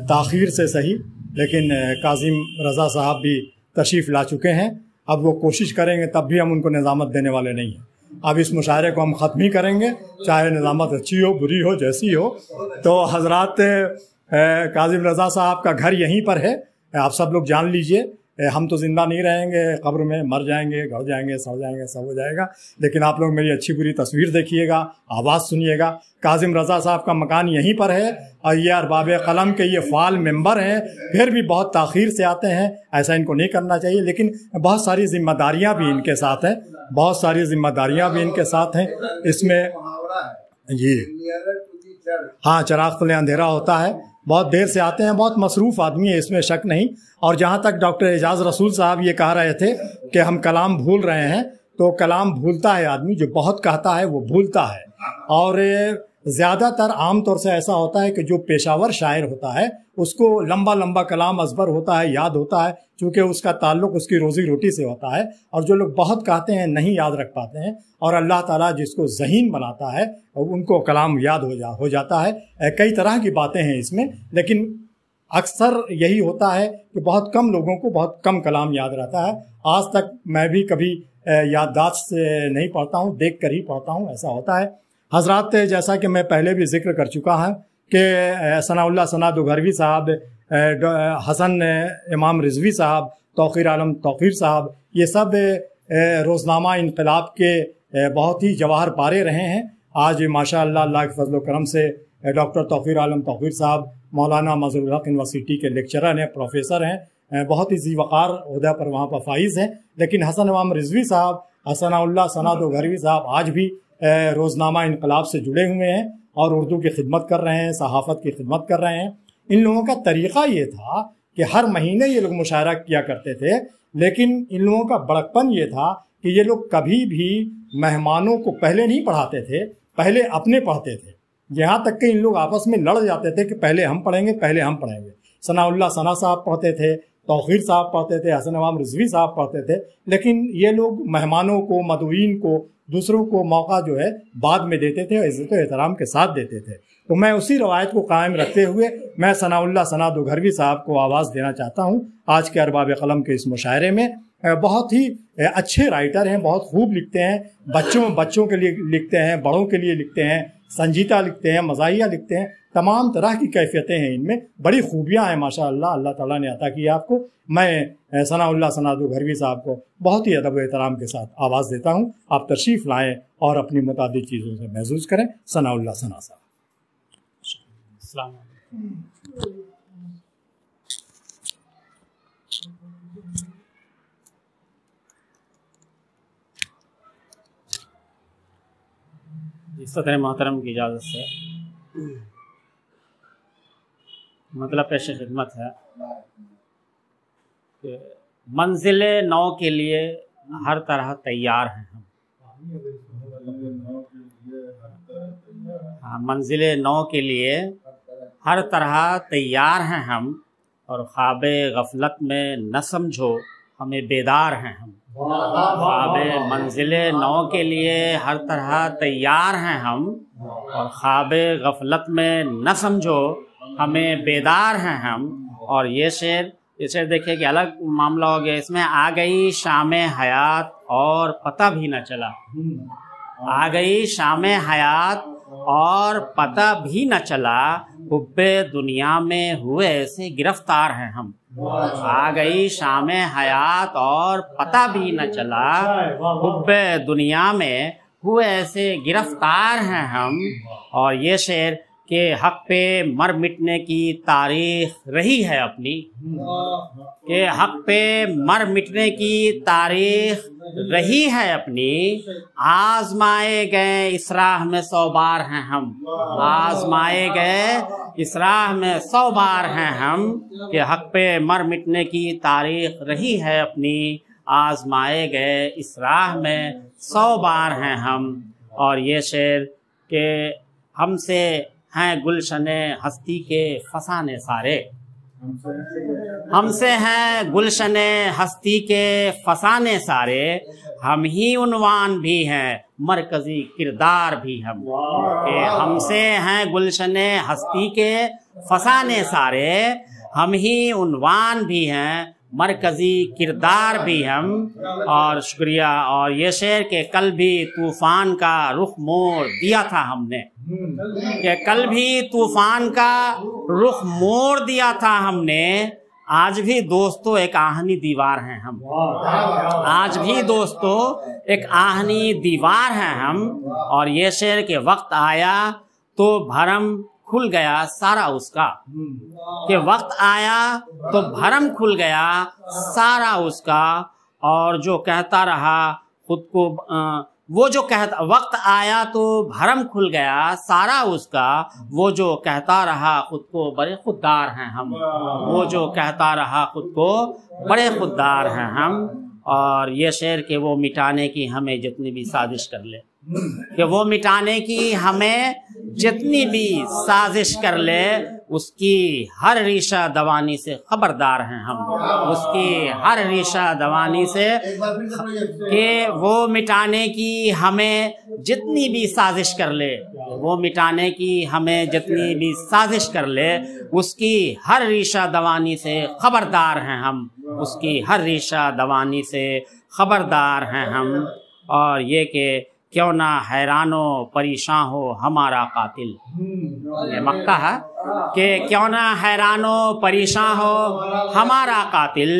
تاخیر سے صحیح لیکن کاظم رضا صاحب بھی تشریف لا چکے ہیں۔ اب وہ کوشش کریں گے، تب بھی ہم ان کو نظامت دینے والے نہیں ہیں۔ اب اس مشاعرے کو ہم ختم ہی کریں گے، چاہے نظامت اچھی ہو بری ہو جیسی ہو۔ تو حضرات کاظم رضا صاحب کا گھر یہیں پر ہے، آپ سب لوگ جان لیجئے۔ ہم تو زندہ نہیں رہیں گے، قبر میں مر جائیں گے، گھر جائیں گے، سڑ جائیں گے، سب ہو جائے گا، لیکن آپ لوگ میری اچھی بری تصویر دیکھیے گا، آواز سنیے گا۔ کاظم رضا صاحب کا مکان یہیں پر ہے، اور یہ ارباب قلم کے یہ فعال ممبر ہیں، پھر بھی بہت تاخیر سے آتے ہیں، ایسا ان کو نہیں کرنا چاہیے، لیکن بہت ساری ذمہ داریاں بھی ان کے ساتھ ہیں، بہت ساری ذمہ داریاں بھی ان کے ساتھ ہیں۔ اس میں جی ہاں، چراغ تلے اندھیرا ہوتا ہے، بہت دیر سے آتے ہیں، بہت مصروف آدمی ہے، اس میں شک نہیں۔ اور جہاں تک ڈاکٹر اعجاز رسول صاحب یہ کہہ رہے تھے کہ ہم کلام بھول رہے ہیں، تو کلام بھولتا ہے آدمی، جو بہت کہتا ہے وہ بھولتا ہے۔ اور زیادہ تر عام طور سے ایسا ہوتا ہے کہ جو پیشہ ور شاعر ہوتا ہے اس کو لمبا لمبا کلام ازبر ہوتا ہے، یاد ہوتا ہے، چونکہ اس کا تعلق اس کی روزی روٹی سے ہوتا ہے۔ اور جو لوگ بہت کہتے ہیں نہیں یاد رکھ پاتے ہیں، اور اللہ تعالیٰ جس کو ذہین بناتا ہے ان کو کلام یاد ہو جاتا ہے۔ کئی طرح کی باتیں ہیں اس میں، لیکن اکثر یہی ہوتا ہے کہ بہت کم لوگوں کو بہت کم کلام یاد رہتا ہے۔ آج تک میں بھی کبھی یادداشت سے نہیں پڑھتا ہوں، دیکھ کر ہی پڑھتا ہوں، ایسا ہوتا ہے۔ حضرات جیسا کہ میں پہلے بھی ذکر کر چکا ہوں کہ ثناء اللہ ثنا دوگھروی صاحب، حسن امام رضوی صاحب، توقیر عالم توقیر صاحب، یہ سب روزنامہ انقلاب کے بہت ہی جواہر پارے رہے ہیں۔ آج ماشاء اللہ، اللہ کے فضل و کرم سے ڈاکٹر توقیر عالم توقیر صاحب مولانا مظہر الحق یونیورسٹی کے لیکچرر ہیں، پروفیسر ہیں، بہت ہی ذی وقار عہدہ پر وہاں پر فائز ہیں۔ لیکن حسن امام رضوی صاحب، حسن اللہ ثنا دوگھروی صاحب آج بھی روزنامہ انقلاب سے جڑے ہوئے ہیں اور اردو کی خدمت کر رہے ہیں، صحافت کی خدمت کر رہے ہیں۔ ان لوگوں کا طریقہ یہ تھا کہ ہر مہینے یہ لوگ مشاعرہ کیا کرتے تھے، لیکن ان لوگوں کا بڑکپن یہ تھا کہ یہ لوگ کبھی بھی مہمانوں کو پہلے نہیں پڑھاتے تھے، پہلے اپنے پڑھتے تھے۔ یہاں تک کہ ان لوگ آپس میں لڑ جاتے تھے کہ پہلے ہم پڑھیں گے، پہلے ہم پڑھیں گے۔ ثناء اللہ ثنا صاحب پڑھتے تھے، توقیر صاحب پڑھتے تھے، حسن امام رضوی صاحب پڑھتے تھے، لیکن یہ لوگ مہمانوں کو، مدعوین کو، دوسروں کو موقع جو ہے بعد میں دیتے تھے، عزت و احترام کے ساتھ دیتے تھے۔ تو میں اسی روایت کو قائم رکھتے ہوئے میں ثناء اللہ ثنا دوگھروی صاحب کو آواز دینا چاہتا ہوں آج کے ارباب قلم کے اس مشاعرے میں۔ بہت ہی اچھے رائٹر ہیں، بہت خوب لکھتے ہیں، بچوں کے لیے لکھتے ہیں، بڑوں کے لیے لکھتے ہیں، سنجیدہ لکھتے ہیں، مزاحیہ لکھتے ہیں، تمام طرح کی کیفیتیں ہیں ان میں، بڑی خوبیاں ہیں ماشاء اللہ، اللہ تعالیٰ نے عطا کی آپ کو۔ میں ثناء اللہ ثنا دوگھروی صاحب کو بہت ہی ادب و احترام کے ساتھ آواز دیتا ہوں، آپ تشریف لائیں اور اپنی متعدد چیزوں سے محظوظ کریں۔ ثناء اللہ ثنا صاحب۔
السلام علیکم۔ صدر محترم کی اجازت سے مطلب پیش خدمت ہے کہ منزل نو کے لیے ہر طرح تیار ہیں ہم۔ منزل نو کے لیے ہر طرح تیار ہیں ہم، اور خواب غفلت میں نہ سمجھو ہمیں بیدار ہیں ہم۔ خواب منزل نو کے لیے ہر طرح تیار ہیں ہم، اور خواب غفلت میں نہ سمجھو ہمیں بیدار ہیں ہم۔ اور یہ شعر دیکھیے کہ الگ معاملہ ہو گیا، اس میں آ گئی شام حیات اور پتہ بھی نہ چلا، آ گئی شام حیات اور پتہ بھی نہ چلا، حب دنیا میں ہوئے ایسے گرفتار ہیں ہم۔ آ گئی شام حیات اور پتہ بھی نہ چلا، حب دنیا میں ہوئے ایسے گرفتار ہیں ہم۔ اور یہ شعر کہ حق پہ مر مٹنے کی تاریخ رہی ہے اپنی، کہ حق پہ مر مٹنے کی تاریخ رہی ہے اپنی، آزمائے گئے اس راہ میں 100 بار ہیں ہم، آزمائے گئے اس راہ میں 100 بار ہیں ہم، کہ حق پہ مر مٹنے کی تاریخ رہی ہے اپنی، آزمائے گئے اس راہ میں 100 بار ہیں ہم۔ اور یہ شعر کہ ہم سے ہیں گلشن ہستی کے فسانے سارے، ہم سے ہیں گلشن ہستی کے فسانے سارے، ہم ہی عنوان بھی ہیں مرکزی کردار بھی ہم، کہ ہم سے ہیں گلشن ہستی کے فسانے سارے، ہم ہی عنوان بھی ہیں مرکزی کردار بھی ہم۔ اور شکریہ۔ اور یہ شعر کہ کل بھی طوفان کا رخ موڑ دیا تھا ہم نے، کہ کل بھی طوفان کا رخ موڑ دیا تھا ہم نے، آج بھی دوستو ایک آہنی دیوار ہیں ہم، آج بھی دوستو ایک آہنی دیوار ہیں ہم۔ اور یہ شعر کہ وقت آیا تو بھرم کھل گیا سارا اس کا، کہ وقت آیا تو بھرم کھل گیا سارا اس کا، اور جو کہتا رہا خود کو وہ جو کہتا، وقت آیا تو بھرم کھل گیا سارا اس کا، وہ جو کہتا رہا خود کو بڑے خوددار ہیں ہم، وہ جو کہتا رہا خود کو بڑے خوددار ہیں ہم۔ اور یہ شعر کہ وہ مٹانے کی ہمیں جتنی بھی سازش کر لے، کہ وہ مٹانے کی ہمیں جتنی بھی سازش کر لے، اس کی ہر ریشہ دوانی سے خبردار ہیں ہم، اس کی ہر ریشہ دوانی سے، کہ وہ مٹانے کی ہمیں جتنی بھی سازش کر لے، وہ مٹانے کی ہمیں جتنی بھی سازش کر لے، اس کی ہر ریشہ دوانی سے خبردار ہیں ہم، اس کی ہر ریشہ دوانی سے خبردار ہیں ہم۔ اور یہ کہ کیوں نہ حیران و پریشان ہو ہمارا قاتل، یہ مقطع ہے کہ کیوں نہ حیران و پریشان ہو ہمارا قاتل،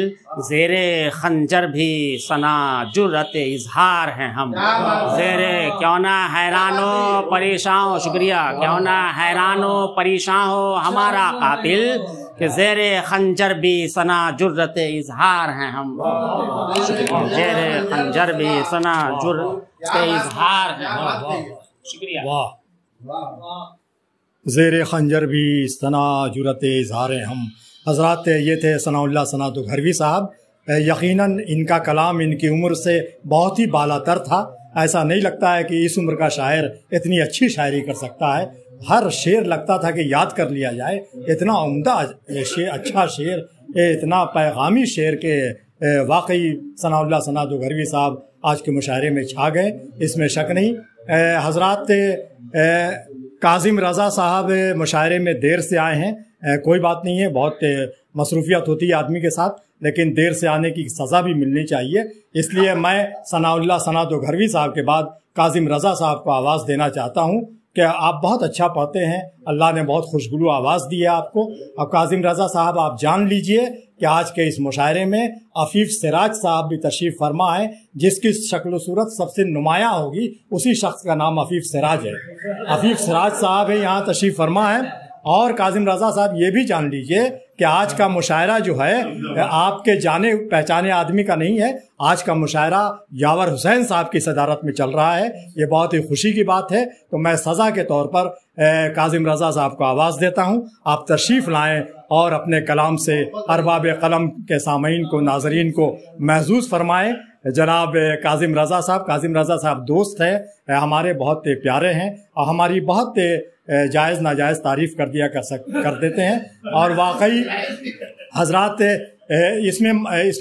زیر خنجر بھی ثنا جرت اظہار ہیں ہم، زیر کیوں نہ حیران و پریشان ہو، شکریہ، کیوں نہ حیران و پریشان ہو ہمارا قاتل، کہ زیر خنجر بھی ثنا جرت اظہار ہیں ہم، زیر خنجر بھی ثنا جرت اظہار ہیں ہم۔ شکریہ۔
زیر خنجر بھی ثنا جرت اظہار ہم۔ حضرات یہ تھے ثناء اللہ ثناء گھروی صاحب۔ یقیناً ان کا کلام ان کی عمر سے بہت ہی بالا تر تھا، ایسا نہیں لگتا ہے کہ اس عمر کا شاعر اتنی اچھی شاعری کر سکتا ہے، ہر شعر لگتا تھا کہ یاد کر لیا جائے، اتنا عمدہ شعر، اچھا شعر، اتنا پیغامی شعر کہ واقعی ثناء اللہ ثناء گھروی صاحب آج کے مشاعرے میں چھا گئے، اس میں شک نہیں۔ حضرات کاظم رضا صاحب مشاعرے میں دیر سے آئے ہیں، کوئی بات نہیں ہے، بہت مصروفیت ہوتی ہے آدمی کے ساتھ، لیکن دیر سے آنے کی سزا بھی ملنی چاہیے، اس لیے میں ثناء اللہ ثناء گھروی صاحب کے بعد کاظم رضا صاحب کو آواز دینا چاہتا ہوں کہ آپ بہت اچھا پڑھتے ہیں، اللہ نے بہت خوشگلو آواز دی ہے آپ کو۔ اب کاظم رضا صاحب آپ جان لیجئے کہ آج کے اس مشاعرے میں عفیف سراج صاحب بھی تشریف فرما ہے، جس کی شکل و صورت سب سے نمایاں ہوگی اسی شخص کا نام عفیف سراج ہے۔ عفیف سراج صاحب ہے، یہاں تشریف فرما ہے۔ اور کاظم رضا صاحب یہ بھی جان لیجئے کہ آج کا مشاعرہ جو ہے آپ کے جانے پہچانے آدمی کا نہیں ہے، آج کا مشاعرہ یاور حسین صاحب کی صدارت میں چل رہا ہے، یہ بہت ہی خوشی کی بات ہے۔ تو میں سزا کے طور پر کاظم رضا صاحب کو آواز دیتا ہوں، آپ تشریف لائیں اور اپنے کلام سے ارباب قلم کے سامعین کو، ناظرین کو محظوظ فرمائیں۔ جناب کاظم رضا صاحب، کاظم رضا صاحب دوست ہے ہمارے، بہت پیارے ہیں اور ہماری بہت جائز ناجائز تعریف کر دیتے ہیں، اور واقعی حضرات اس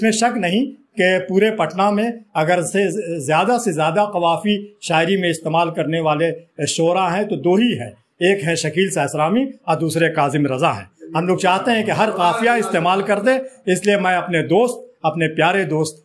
میں شک نہیں کہ پورے پٹنہ میں اگر سے زیادہ قوافی شاعری میں استعمال کرنے والے شعراء ہیں تو دو ہی ہیں، ایک ہے شکیل سہسرامی اور دوسرے کاظم رضا ہیں۔ ہم لوگ چاہتے ہیں کہ ہر قافیہ استعمال کر دے، اس لیے میں اپنے دوست، اپنے پیارے دوست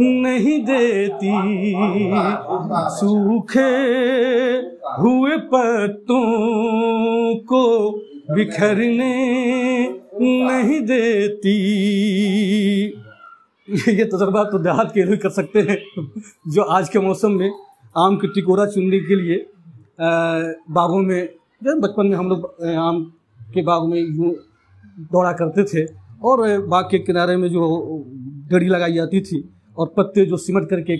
نہیں دیتی، سوکھے ہوئے پتوں کو بکھرنے نہیں دیتی۔ یہ تجربات تو دیہات کے لوگ کر سکتے ہیں جو آج کے موسم میں آم کی ٹکورا چننے کے لیے باغوں میں، بچپن میں ہم لوگ آم کے باغ میں یوں دوڑا کرتے تھے، اور باغ کے کنارے میں جو گڑی لگائی جاتی تھی اور پتے جو سمٹ کر کے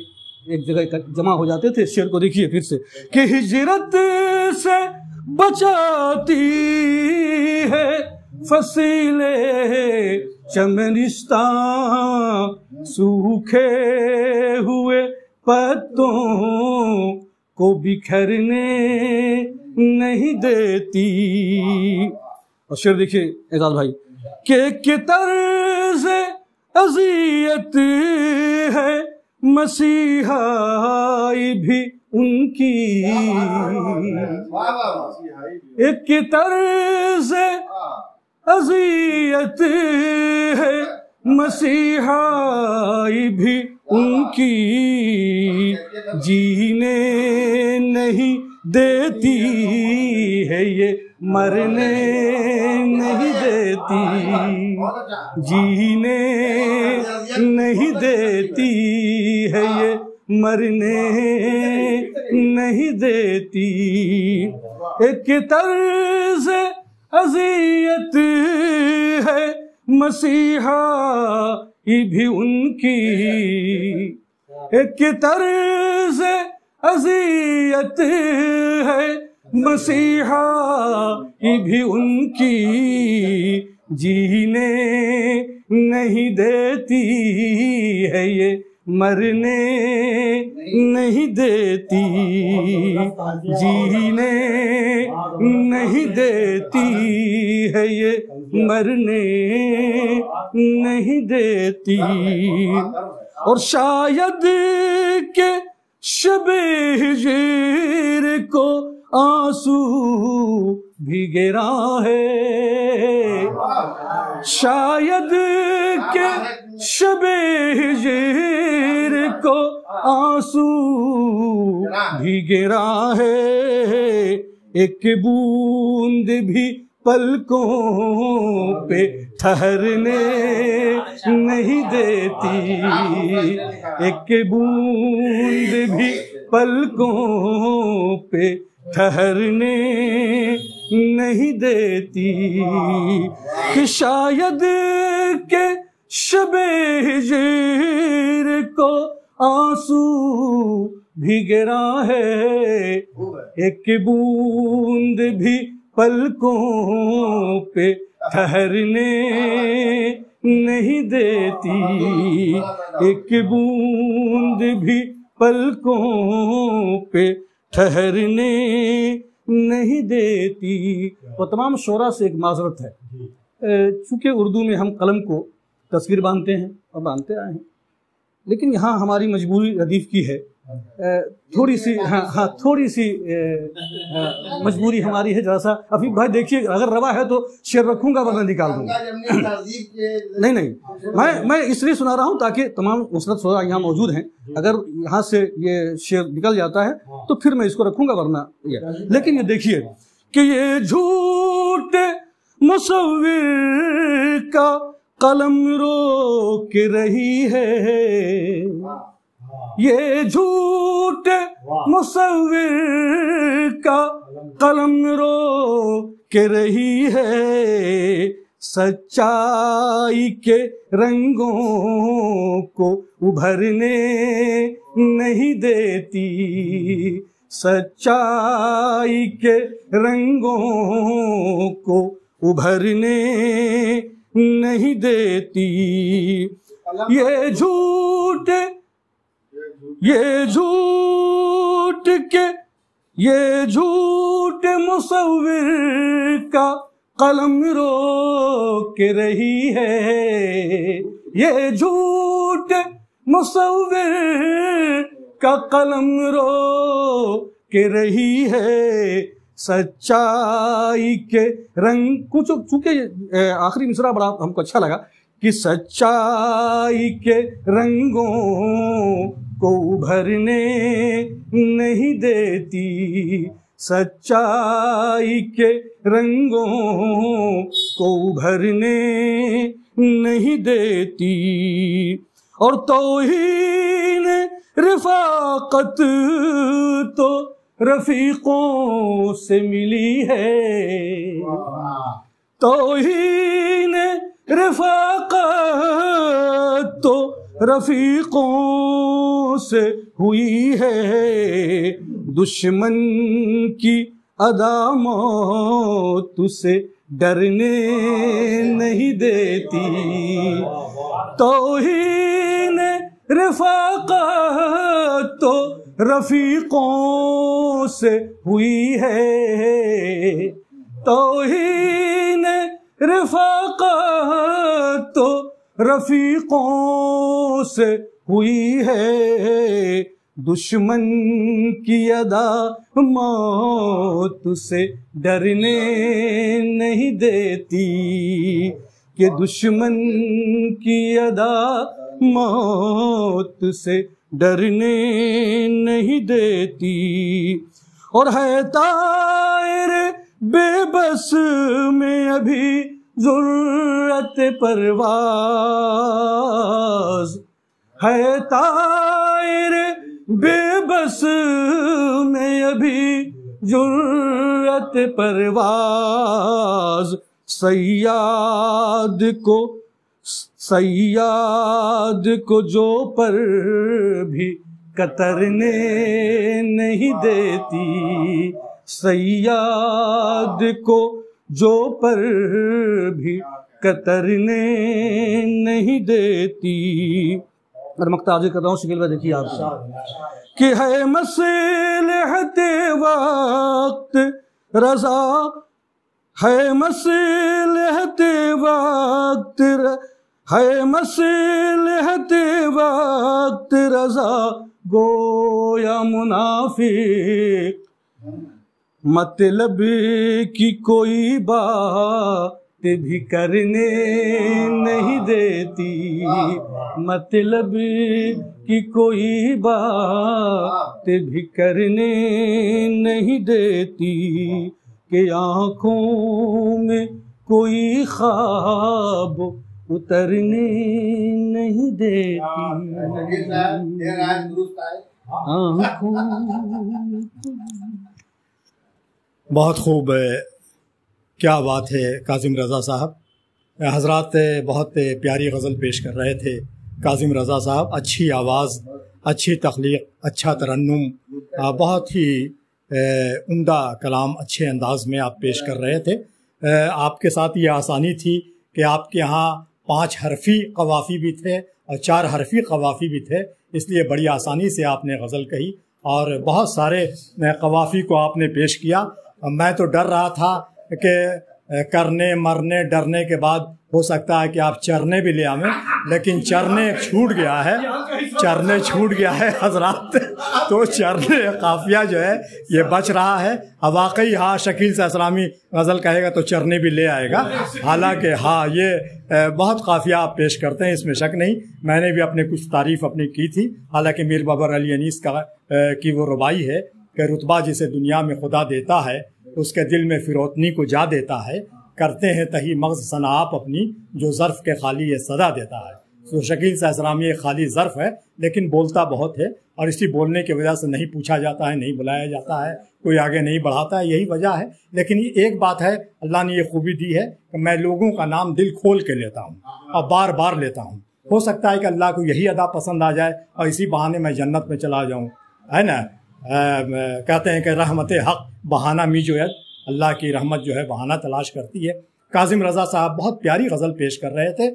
ایک جگہ جمع ہو جاتے تھے۔ شعر کو دیکھیے پھر سے کہ ہجرت سے بچاتی ہے فصیلے چمنستاں، سوکھے ہوئے پتوں کو بکھرنے نہیں دیتی۔ اور شعر دیکھیے اعجاز بھائی کہ طرز اذیت ہے مسیحائی بھی ان کی، ایک طرز اذیت ہے مسیحائی بھی ان کی، جینے نہیں دیتی ہے یہ مرنے نہیں دیتی، جینے نہیں دیتی ہے یہ مرنے نہیں دیتی، ایک طرز اذیت ہے مسیحائی بھی ان کی، ایک طرز اذیت ہے مسیحائی بھی ان کی، جینے نہیں دیتی ہے یہ مرنے نہیں دیتی، جینے نہیں دیتی ہے یہ مرنے نہیں دیتی۔ اور شاید کہ شب ہجر کو آنسو بھی گرا ہے، شاید کہ شب ہجر کو آنسو بھی گرا ہے، ایک بوند بھی پلکوں پہ ٹھہرنے نہیں دیتی، ایک بوند بھی پلکوں پہ ٹھہرنے نہیں دیتی، کہ شاید کہ شب ہجر کو آنسو بھی گرا ہے، ایک بوند بھی پلکوں پہ ٹھہرنے نہیں دیتی، ایک بوند بھی پلکوں پہ ٹھہرنے نہیں دیتی۔ وہ تمام شعراء سے ایک معذرت ہے، چونکہ اردو میں ہم قلم کو تصویر باندھتے ہیں اور باندھتے آئے ہیں، لیکن یہاں ہماری مجبوری ردیف کی ہے، تھوڑی سی تھوڑی سی مجبوری ہماری ہے۔ ذرا سا افیف بھائی دیکھیے، اگر روا ہے تو شعر رکھوں گا ورنہ نکال دوں گا۔ نہیں میں اس لیے سنا رہا ہوں تاکہ تمام مسرت شعراء یہاں موجود ہیں، اگر یہاں سے یہ شعر نکل جاتا ہے تو پھر میں اس کو رکھوں گا ورنہ لیکن یہ دیکھیے کہ یہ جھوٹ مصور کا قلم روک رہی ہے، یہ جھوٹ مصور کا قلم روک رہی ہے، سچائی کے رنگوں کو ابھرنے نہیں دیتی، سچائی کے رنگوں کو ابھرنے نہیں دیتی، یہ جھوٹ مصور کا قلم روک رہی ہے، یہ جھوٹ مصور کا قلم روک رہی ہے، سچائی کے رنگ۔ چونکہ آخری مصرع بڑا ہم کو اچھا لگا کہ سچائی کے رنگوں کو ابھرنے نہیں دیتی، سچائی کے رنگوں کو ابھرنے نہیں دیتی، اور توہین رفاقت تو رفیقوں سے ملی ہے، توہین رفاقت تو رفیقوں سے ہوئی ہے، دشمن کی ادا موت سے ڈرنے نہیں دیتی، توہین رفاقت تو رفیقوں سے ہوئی ہے، توہین رفاقت تو رفیقوں سے ہوئی ہے، دشمن کی ادا موت سے ڈرنے نہیں دیتی، کہ دشمن کی ادا موت سے ڈرنے نہیں دیتی، اور ہے طائر بے بس میں ابھی ضرورت پرواز، ہے طائر بے بس میں ابھی ضرورت پرواز، صیاد کو جو پر بھی کترنے نہیں دیتی، صیاد کو جو پر بھی کترنے نہیں دیتی۔ اور مقطع عرض کر رہا ہوں، شکیل بھائی دیکھیے آپ کہ ہے مصلحت وقت رضا، ہے مصلحت وقت، ہے مصلحت وقت رضا گویا منافق، مطلب کی کوئی بات بھی کرنے نہیں دیتی، مطلب کی کوئی بات بھی کرنے نہیں دیتی، کہ آنکھوں میں کوئی خواب اترنے نہیں دیتی، آنکھوں۔
بہت خوب، کیا بات ہے کاظم رضا صاحب۔ حضرات بہت پیاری غزل پیش کر رہے تھے کاظم رضا صاحب، اچھی آواز، اچھی تخلیق، اچھا ترنم، بہت ہی عمدہ کلام اچھے انداز میں آپ پیش کر رہے تھے۔ آپ کے ساتھ یہ آسانی تھی کہ آپ کے ہاں 5 حرفی قوافی بھی تھے اور 4 حرفی قوافی بھی تھے، اس لیے بڑی آسانی سے آپ نے غزل کہی اور بہت سارے قوافی کو آپ نے پیش کیا۔ میں تو ڈر رہا تھا کہ کرنے مرنے ڈرنے کے بعد ہو سکتا ہے کہ آپ چرنے بھی لے آئیں، لیکن چرنے چھوٹ گیا ہے، چرنے چھوٹ گیا ہے حضرات، تو چرنے قافیہ جو ہے یہ بچ رہا ہے۔ واقعی ہاں شکیل سے اسلامی غزل کہے گا تو چرنے بھی لے آئے گا، حالانکہ ہاں یہ بہت قافیہ آپ پیش کرتے ہیں، اس میں شک نہیں۔ میں نے بھی اپنے کچھ تعریف اپنی کی تھی، حالانکہ میر بابر علی انیس کی وہ ربائی ہے کہ رتبہ جسے دنیا میں خدا دیتا ہے اس کے دل میں فروتنی کو جا دیتا ہے، کرتے ہیں تہی مغز ثنا آپ اپنی جو ظرف کے خالی یہ صدا دیتا ہے۔ تو شکیل سے اسلامی ایک خالی ظرف ہے لیکن بولتا بہت ہے، اور اسی بولنے کی وجہ سے نہیں پوچھا جاتا ہے، نہیں بلایا جاتا ہے، کوئی آگے نہیں بڑھاتا ہے، یہی وجہ ہے۔ لیکن ایک بات ہے، اللہ نے یہ خوبی دی ہے کہ میں لوگوں کا نام دل کھول کے لیتا ہوں اور بار بار لیتا ہوں۔ ہو سکتا ہے کہ اللہ کو یہی ادا پسند آ جائے اور اسی بہانے میں جنت میں چلا جاؤں، ہے نا۔ کہتے ہیں کہ رحمت حق بہانہ می جو ہے، اللہ کی رحمت جو ہے بہانہ تلاش کرتی ہے۔ کاظم رضا صاحب بہت پیاری غزل پیش کر رہے تھے،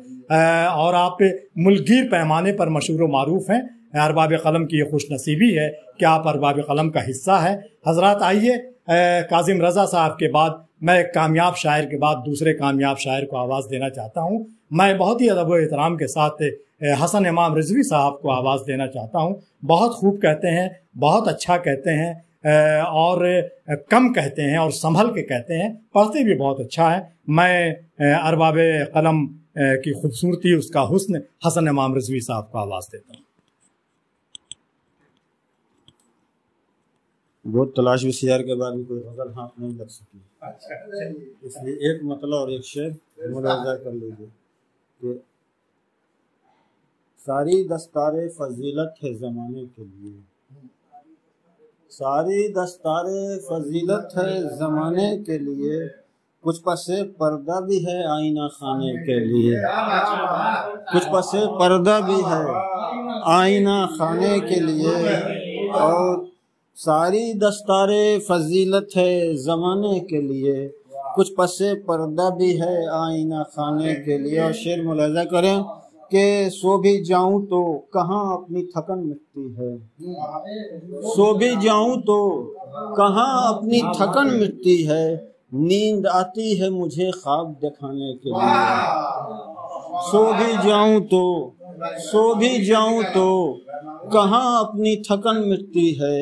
اور آپ ملکگیر پیمانے پر مشہور و معروف ہیں۔ ارباب قلم کی یہ خوش نصیبی ہے کہ آپ ارباب قلم کا حصہ ہے۔ حضرات آئیے، کاظم رضا صاحب کے بعد میں ایک کامیاب شاعر کے بعد دوسرے کامیاب شاعر کو آواز دینا چاہتا ہوں۔ میں بہت ہی ادب و احترام کے ساتھ حسن امام رضوی صاحب کو آواز دینا چاہتا ہوں۔ بہت خوب کہتے ہیں، بہت اچھا کہتے ہیں، اور کم کہتے ہیں اور سنبھل کے کہتے ہیں، پڑھتے بھی بہت اچھا ہے۔ میں ارباب قلم کی خوبصورتی, اس کا حسن, حسن امام رضوی صاحب کو آواز دیتا ہوں.
بہت تلاش و سیار کے بعد بھی کوئی غزل ہاتھ نہیں لگ سکی, اس لیے ایک مطلع اور ایک شعر ملاحظہ کر لیجیے کہ ساری دستار فضیلت ہے زمانے کے لیے, ساری دستار فضیلت ہے زمانے کے لیے, کچھ پس پردہ بھی ہے آئینہ خانے کے لیے, کچھ پس پردہ بھی ہے آئینہ خانے کے لیے, اور ساری دستار فضیلت ہے زمانے کے لیے, کچھ پس پردہ بھی ہے آئینہ خانے کے لیے. اور شعر ملاحظہ کریں کہ سو بھی جاؤں تو کہاں اپنی تھکن مٹتی ہے, سو بھی جاؤں تو کہاں اپنی تھکن مٹتی ہے, نیند آتی ہے مجھے خواب دکھانے کے لیے, سو بھی جاؤں تو, سو بھی جاؤں تو کہاں اپنی تھکن مٹتی ہے,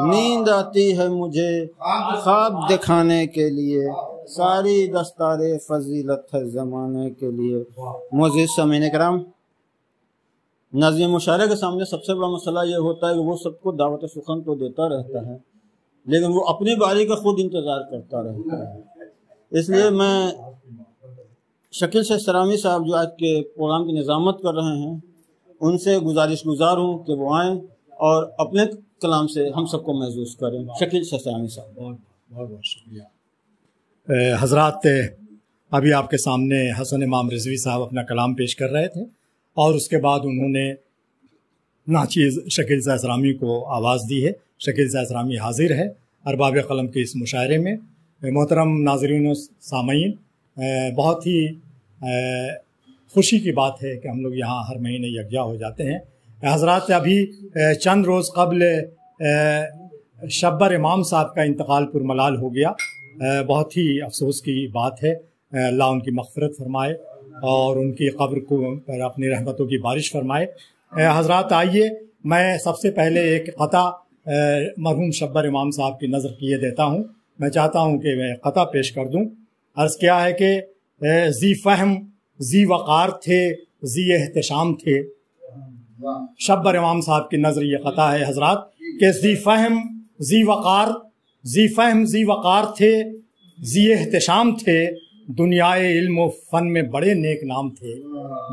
نیند آتی ہے مجھے خواب دکھانے کے لیے, ساری دستار فضیلت ہے زمانے کے لیے. معزز سامعین کرام, ناظرین مشاعرے کے سامنے سب سے بڑا مسئلہ یہ ہوتا ہے کہ وہ سب کو دعوت سخن تو دیتا رہتا ہے, لیکن وہ اپنی باری کا خود انتظار کرتا رہتا ہے. اس لیے میں شکیل شیخ سرامی صاحب جو آج کے پروگرام کی نظامت کر رہے ہیں, ان سے گزارش گزار ہوں کہ وہ آئیں اور اپنے کلام سے ہم سب کو محظوظ کریں. شکیل شیخ سرامی صاحب.
بہت بہت شکریہ. حضرات, ابھی آپ کے سامنے حسن امام رضوی صاحب اپنا کلام پیش کر رہے تھے, اور اس کے بعد انہوں نے ناچیز شکیل شیخ سرامی کو آواز دی ہے. شکیل شیخ سرامی حاضر ہے ارباب قلم کے اس مشاعرے میں. محترم ناظرین و سامعین, بہت ہی خوشی کی بات ہے کہ ہم لوگ یہاں ہر مہینے یکجا ہو جاتے ہیں. حضرات, ابھی چند روز قبل شبر امام صاحب کا انتقال پرملال ہو گیا. بہت ہی افسوس کی بات ہے. اللہ ان کی مغفرت فرمائے اور ان کی قبر کو پر اپنی رحمتوں کی بارش فرمائے. حضرات, آئیے میں سب سے پہلے ایک قطع مرحوم شبر امام صاحب کی نظر کیے دیتا ہوں. میں چاہتا ہوں کہ میں قطع پیش کر دوں. عرض کیا ہے کہ ذی فہم ذی وقار تھے, ذی احتشام تھے. شبر امام صاحب کی نظر یہ قطع ہے حضرات کہ ذی فہم ذی وقار, ذی فہم ذی وقار تھے, ذی احتشام تھے, دنیائے علم و فن میں بڑے نیک نام تھے,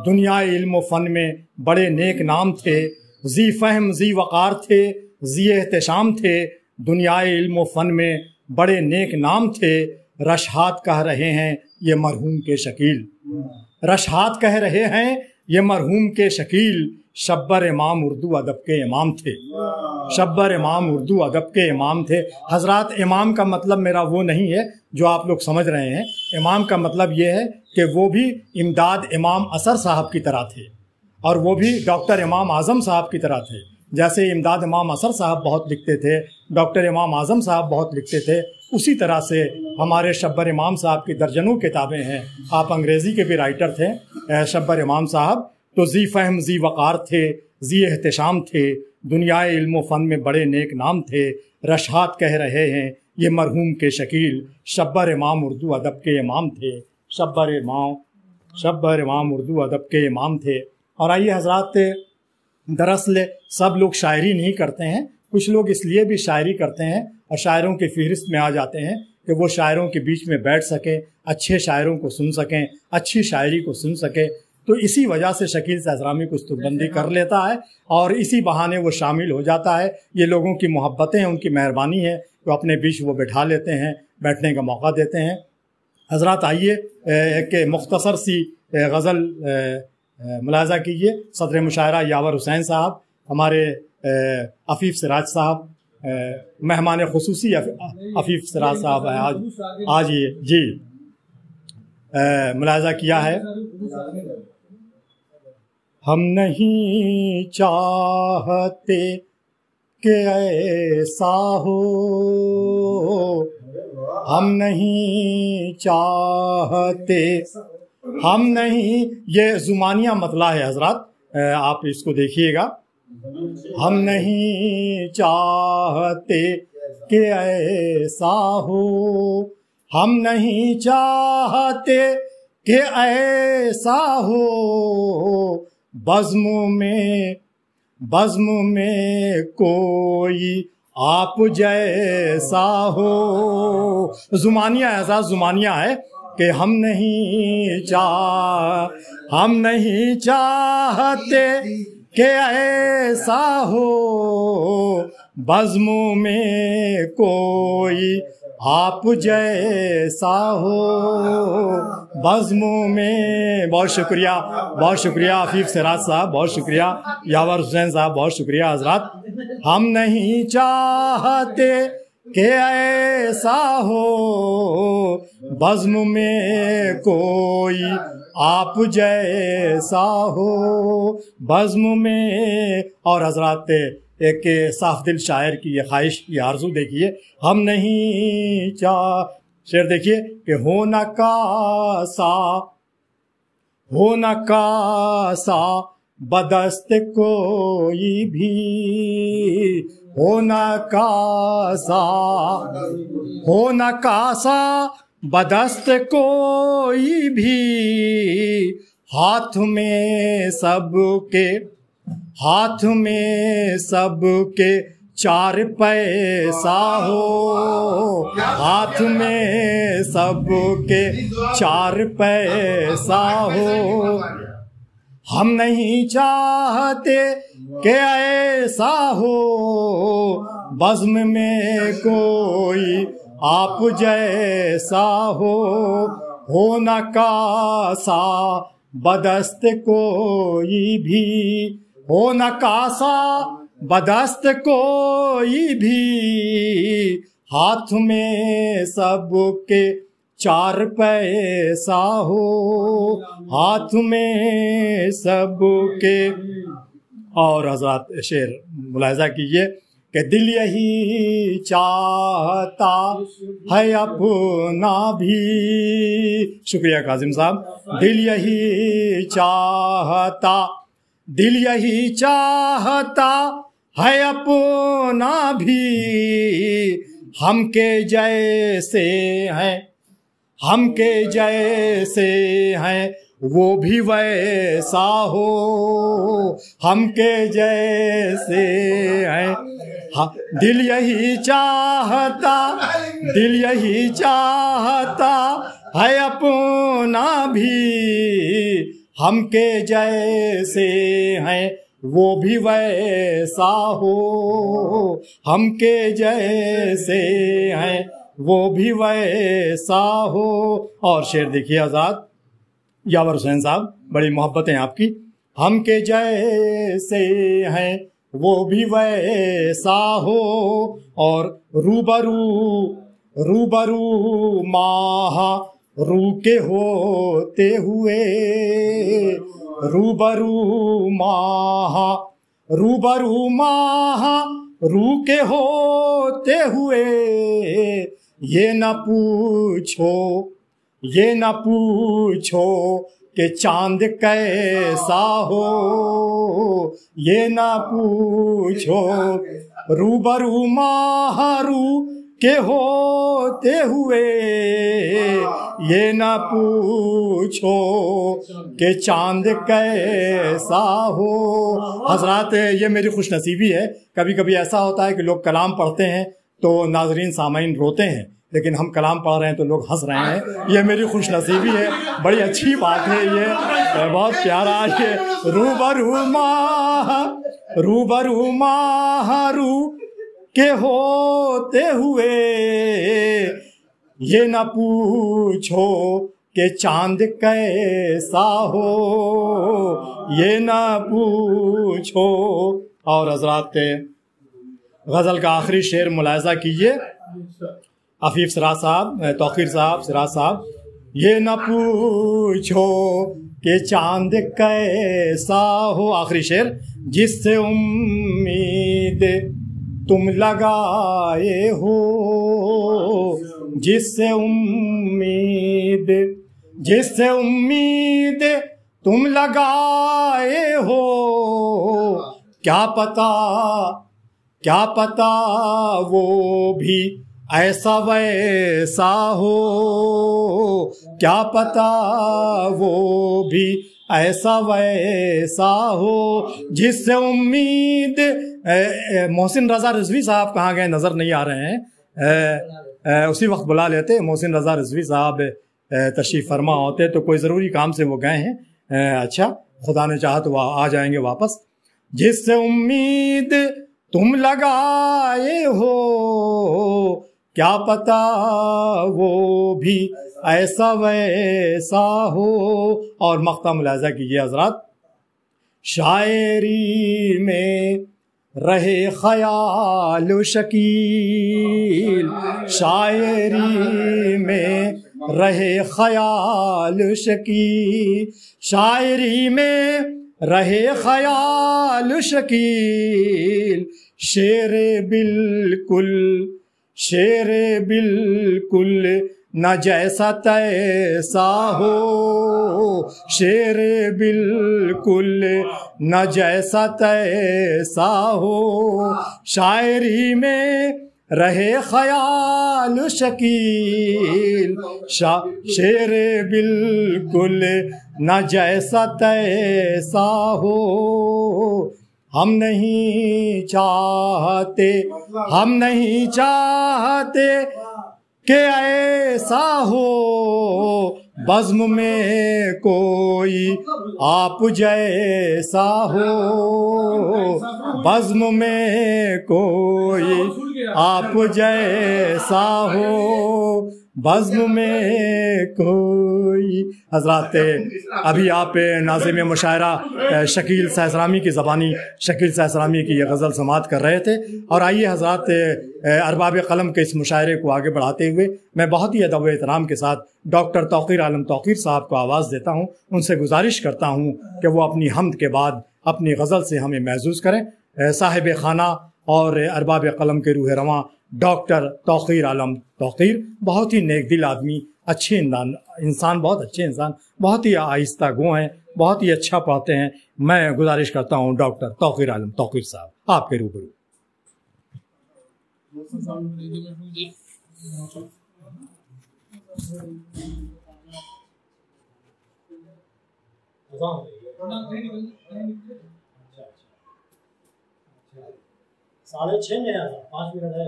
دنیائے علم و فن میں بڑے نیک نام تھے. ذی فہم ذی وقار تھے, ذی احتشام تھے, دنیائے علم و فن میں بڑے نیک نام تھے. رشحات کہہ رہے ہیں یہ مرحوم کے شکیل, رشحات کہہ رہے ہیں یہ مرحوم کے شکیل. شبر امام اردو ادب کے امام تھے, شبر امام اردو ادب کے امام تھے. حضرات, امام کا مطلب میرا وہ نہیں ہے جو آپ لوگ سمجھ رہے ہیں. امام کا مطلب یہ ہے کہ وہ بھی امداد امام اثر صاحب کی طرح تھے, اور وہ بھی ڈاکٹر امام اعظم صاحب کی طرح تھے. جیسے امداد امام اثر صاحب بہت لکھتے تھے, ڈاکٹر امام اعظم صاحب بہت لکھتے تھے, اسی طرح سے ہمارے شبر امام صاحب کی درجنوں کتابیں ہیں. آپ انگریزی کے بھی رائٹر تھے شبر امام صاحب. تو ذی فہم ذی وقار تھے, ذی احتشام تھے, دنیائے علم و فن میں بڑے نیک نام تھے. رشحات کہہ رہے ہیں یہ مرحوم کے شکیل. شبر امام اردو ادب کے امام تھے, شبر امام اردو ادب کے امام تھے. اور آئیے حضرات, دراصل سب لوگ شاعری نہیں کرتے ہیں, کچھ لوگ اس لیے بھی شاعری کرتے ہیں اور شاعروں کی فہرست میں آ جاتے ہیں کہ وہ شاعروں کے بیچ میں بیٹھ سکیں, اچھے شاعروں کو سن سکیں, اچھی شاعری کو سن سکیں. تو اسی وجہ سے شکیل شیخ سرامی کو استقبندی کر لیتا ہے اور اسی بہانے وہ شامل ہو جاتا ہے. یہ لوگوں کی محبتیں ہیں, ان کی مہربانی ہے, تو اپنے بیچ وہ بٹھا لیتے ہیں, بیٹھنے کا موقع دیتے ہیں. حضرات, آئیے ایک مختصر سی غزل ملاحظہ کیجیے. صدر مشاعرہ یاور حسین صاحب, ہمارے عفیف سراج صاحب, مہمان خصوصی عفیف سراج صاحب ہیں آج یہ جی ملاحظہ کیا ہے. ہم نہیں چاہتے کہ ایسا ہو, ہم نہیں چاہتے, ہم نہیں, یہ زمانیہ مطلع ہے حضرات, آپ اس کو دیکھیے گا. ہم نہیں چاہتے کہ ایسا ہو, ہم نہیں چاہتے کہ ایسا ہو بزم میں کوئی آپ جیسا ہو. زمانیہ اعزاز زمانیہ ہے کہ ہم نہیں چاہتے کہ ایسا ہو بزم میں کوئی آپ جیسا ہو بزم میں. بہت شکریہ عفیف سراج صاحب، بہت شکریہ یاور حسین صاحب، بہت شکریہ حضرات. ہم نہیں چاہتے کہ ایسا ہو بزم میں کوئی آپ جیسا ہو بزم میں. اور حضرات ایک صاف دل شاعر کی یہ خواہش، یہ آرزو دیکھیے، ہم نہیں شعر دیکھیے کہ ہونا کاسا بدست کوئی بھی، ہونا کاسا بدست کوئی بھی، ہاتھ میں سب کے 4 پیسہ ہو، ہاتھ میں سب کے 4 پیسہ ہو. ہم نہیں چاہتے کہ ایسا ہو بزم میں کوئی آپ جیسا ہونا کاسا بدست کوئی بھی، ہونا کاسا بدست کوئی بھی، ہاتھ میں سب کے 4 پیسہ ہو، ہاتھ میں سب کے. اور حضرات شعر ملاحظہ کیجئے کہ دل یہی چاہتا ہے اپنا بھی. شکریہ کاظم صاحب. دل یہی چاہتا ہے اپنا بھی، ہم کے جیسے ہیں وہ بھی ویسا ہو، ہم کے جیسے ہیں. دل یہی چاہتا ہے اپنا بھی، ہم کے جیسے ہیں وہ بھی ویسا ہو، ہم کے جیسے ہیں وہ بھی ویسا ہو. اور شعر دیکھیے آزاد یاور حسین صاحب، بڑی محبتیں آپ کی. ہم کے جیسے ہیں وہ بھی ویسا ہو، اور روبرو ماہ رو کے ہوتے ہوئے، روبرو ماہ رو کے ہوتے ہوئے، یہ نہ پوچھو کہ چاند کیسا ہو، یہ نہ پوچھو. روبرو ماہ رو کے ہوتے ہوئے، یہ نہ پوچھو کہ چاند کیسا ہو. حضرات یہ میری خوش نصیبی ہے، کبھی کبھی ایسا ہوتا ہے کہ لوگ کلام پڑھتے ہیں تو ناظرین سامعین روتے ہیں، لیکن ہم کلام پڑھ رہے ہیں تو لوگ ہنس رہے ہیں. یہ میری خوش نصیبی ہے، بڑی اچھی بات ہے، یہ بہت پیارا. یہ روبرو ماہ رو کے ہوتے ہوئے، یہ نہ پوچھو کہ چاند کیسا ہو، یہ نہ پوچھو. اور حضرات غزل کا آخری شعر ملاحظہ کیجئے، عفیف سراج صاحب، توقیر صاحب، سراج صاحب. یہ نہ پوچھو کہ چاند کیسا ہو، آخری شعر. جس سے امید تم لگائے ہو، جس سے امید تم لگائے ہو، کیا پتا وہ بھی ایسا ویسا ہو کیا پتا وہ بھی ایسا ویسا ہو جس سے امید. محسن رضا رضوی صاحب کہاں گئے؟ نظر نہیں آ رہے ہیں. اسی وقت بلا لیتے. محسن رضا رضوی صاحب تشریف فرما ہوتے تو کوئی ضروری کام سے وہ گئے ہیں. اچھا خدا نے چاہا تو وہ آ جائیں گے واپس. جس سے امید تم لگائے ہو کیا پتا وہ بھی ایسا ویسا ہو. اور مقطع ملاحظہ کیجیے حضرات. شاعری میں رہے خیال و شکیل، شاعری میں رہے خیال و شکیل، شاعری میں رہے خیال و شکیل. شعر بالکل شعر بالکل نہ جیسا تیسا ہو، شعر بالکل نہ جیسا تیسا ہو. شاعری میں رہے خیال شکیل، شعر بالکل نہ جیسا تیسا ہو. ہم نہیں چاہتے کہ ایسا ہو بزم میں کوئی آپ جیسا ہو، بزم میں کوئی آپ جیسا ہو، بزم میں کوئی. حضرات ابھی آپ ناظم مشاعرہ شکیل سہسرامی کی زبانی شکیل سہسرامی کی یہ غزل سماعت کر رہے تھے. اور آئیے حضرات ارباب قلم کے اس مشاعرے کو آگے بڑھاتے ہوئے میں بہت ہی ادب و احترام کے ساتھ ڈاکٹر توقیر عالم توقیر صاحب کو آواز دیتا ہوں. ان سے گزارش کرتا ہوں کہ وہ اپنی حمد کے بعد اپنی غزل سے ہمیں محظوظ کریں. صاحب خانہ اور ارباب قلم کے روح رواں ڈاکٹر توقیر عالم توقیر بہت ہی نیک دل آدمی، اچھے انسان، بہت اچھے انسان، بہت ہی آہستہ گو ہیں، بہت ہی اچھا پڑھتے ہیں. میں گزارش کرتا ہوں ڈاکٹر توقیر عالم توقیر صاحب آپ کے روبرو. ساڑھے 6 میں 5 منٹ ہے.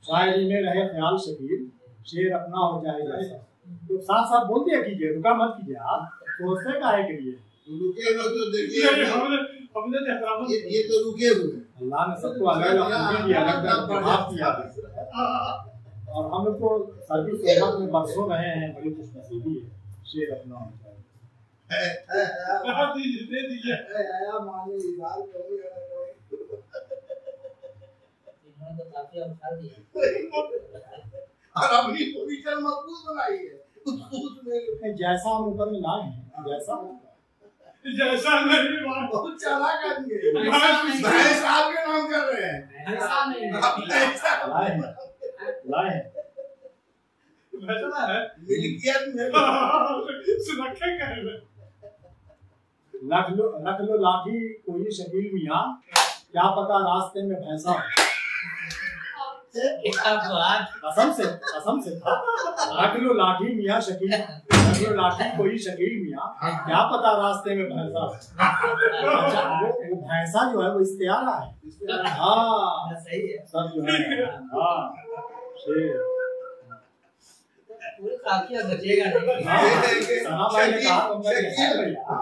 شاعری میں رہے خیال شکیل، شعر اپنا ہو جائے جیسا. ساتھ ساتھ بول دیا کیجیے، رکا مت کیجیے. آپ سوچتے کاہے کے لیے؟
یہ تو رکے ہوئے.
اللہ نے سب کو الگ الگ دیا، الگ الگ کیا ہے، اور ہم لوگ کو سروس صحبت میں برسوں رہے ہیں. بڑی خوش نصیبی ہے. شعر اپنا ہو جائے.
اور اپنی پوزیشن مضبوط بنائی ہے.
جیسا ہم اوپر میں لائے ہیں، جیسا
نہیں بہت چالاک آدمی ہے. بھینس آپ کے نام کر رہے ہیں.
لائے ہیں
ملکیت میں
رکھ لو لاٹھی کوئی شکیل میاں، کیا پتا راستے میں بھینسا. قسم سے رکھ لو لاٹھی میاں شکیل، رکھ لو لاٹھی کوئی شکیل میاں، کیا پتا راستے میں بھینسا. وہ بھینسا جو ہے وہ استعارہ ہے. ہاں سب جو ہے. ہاں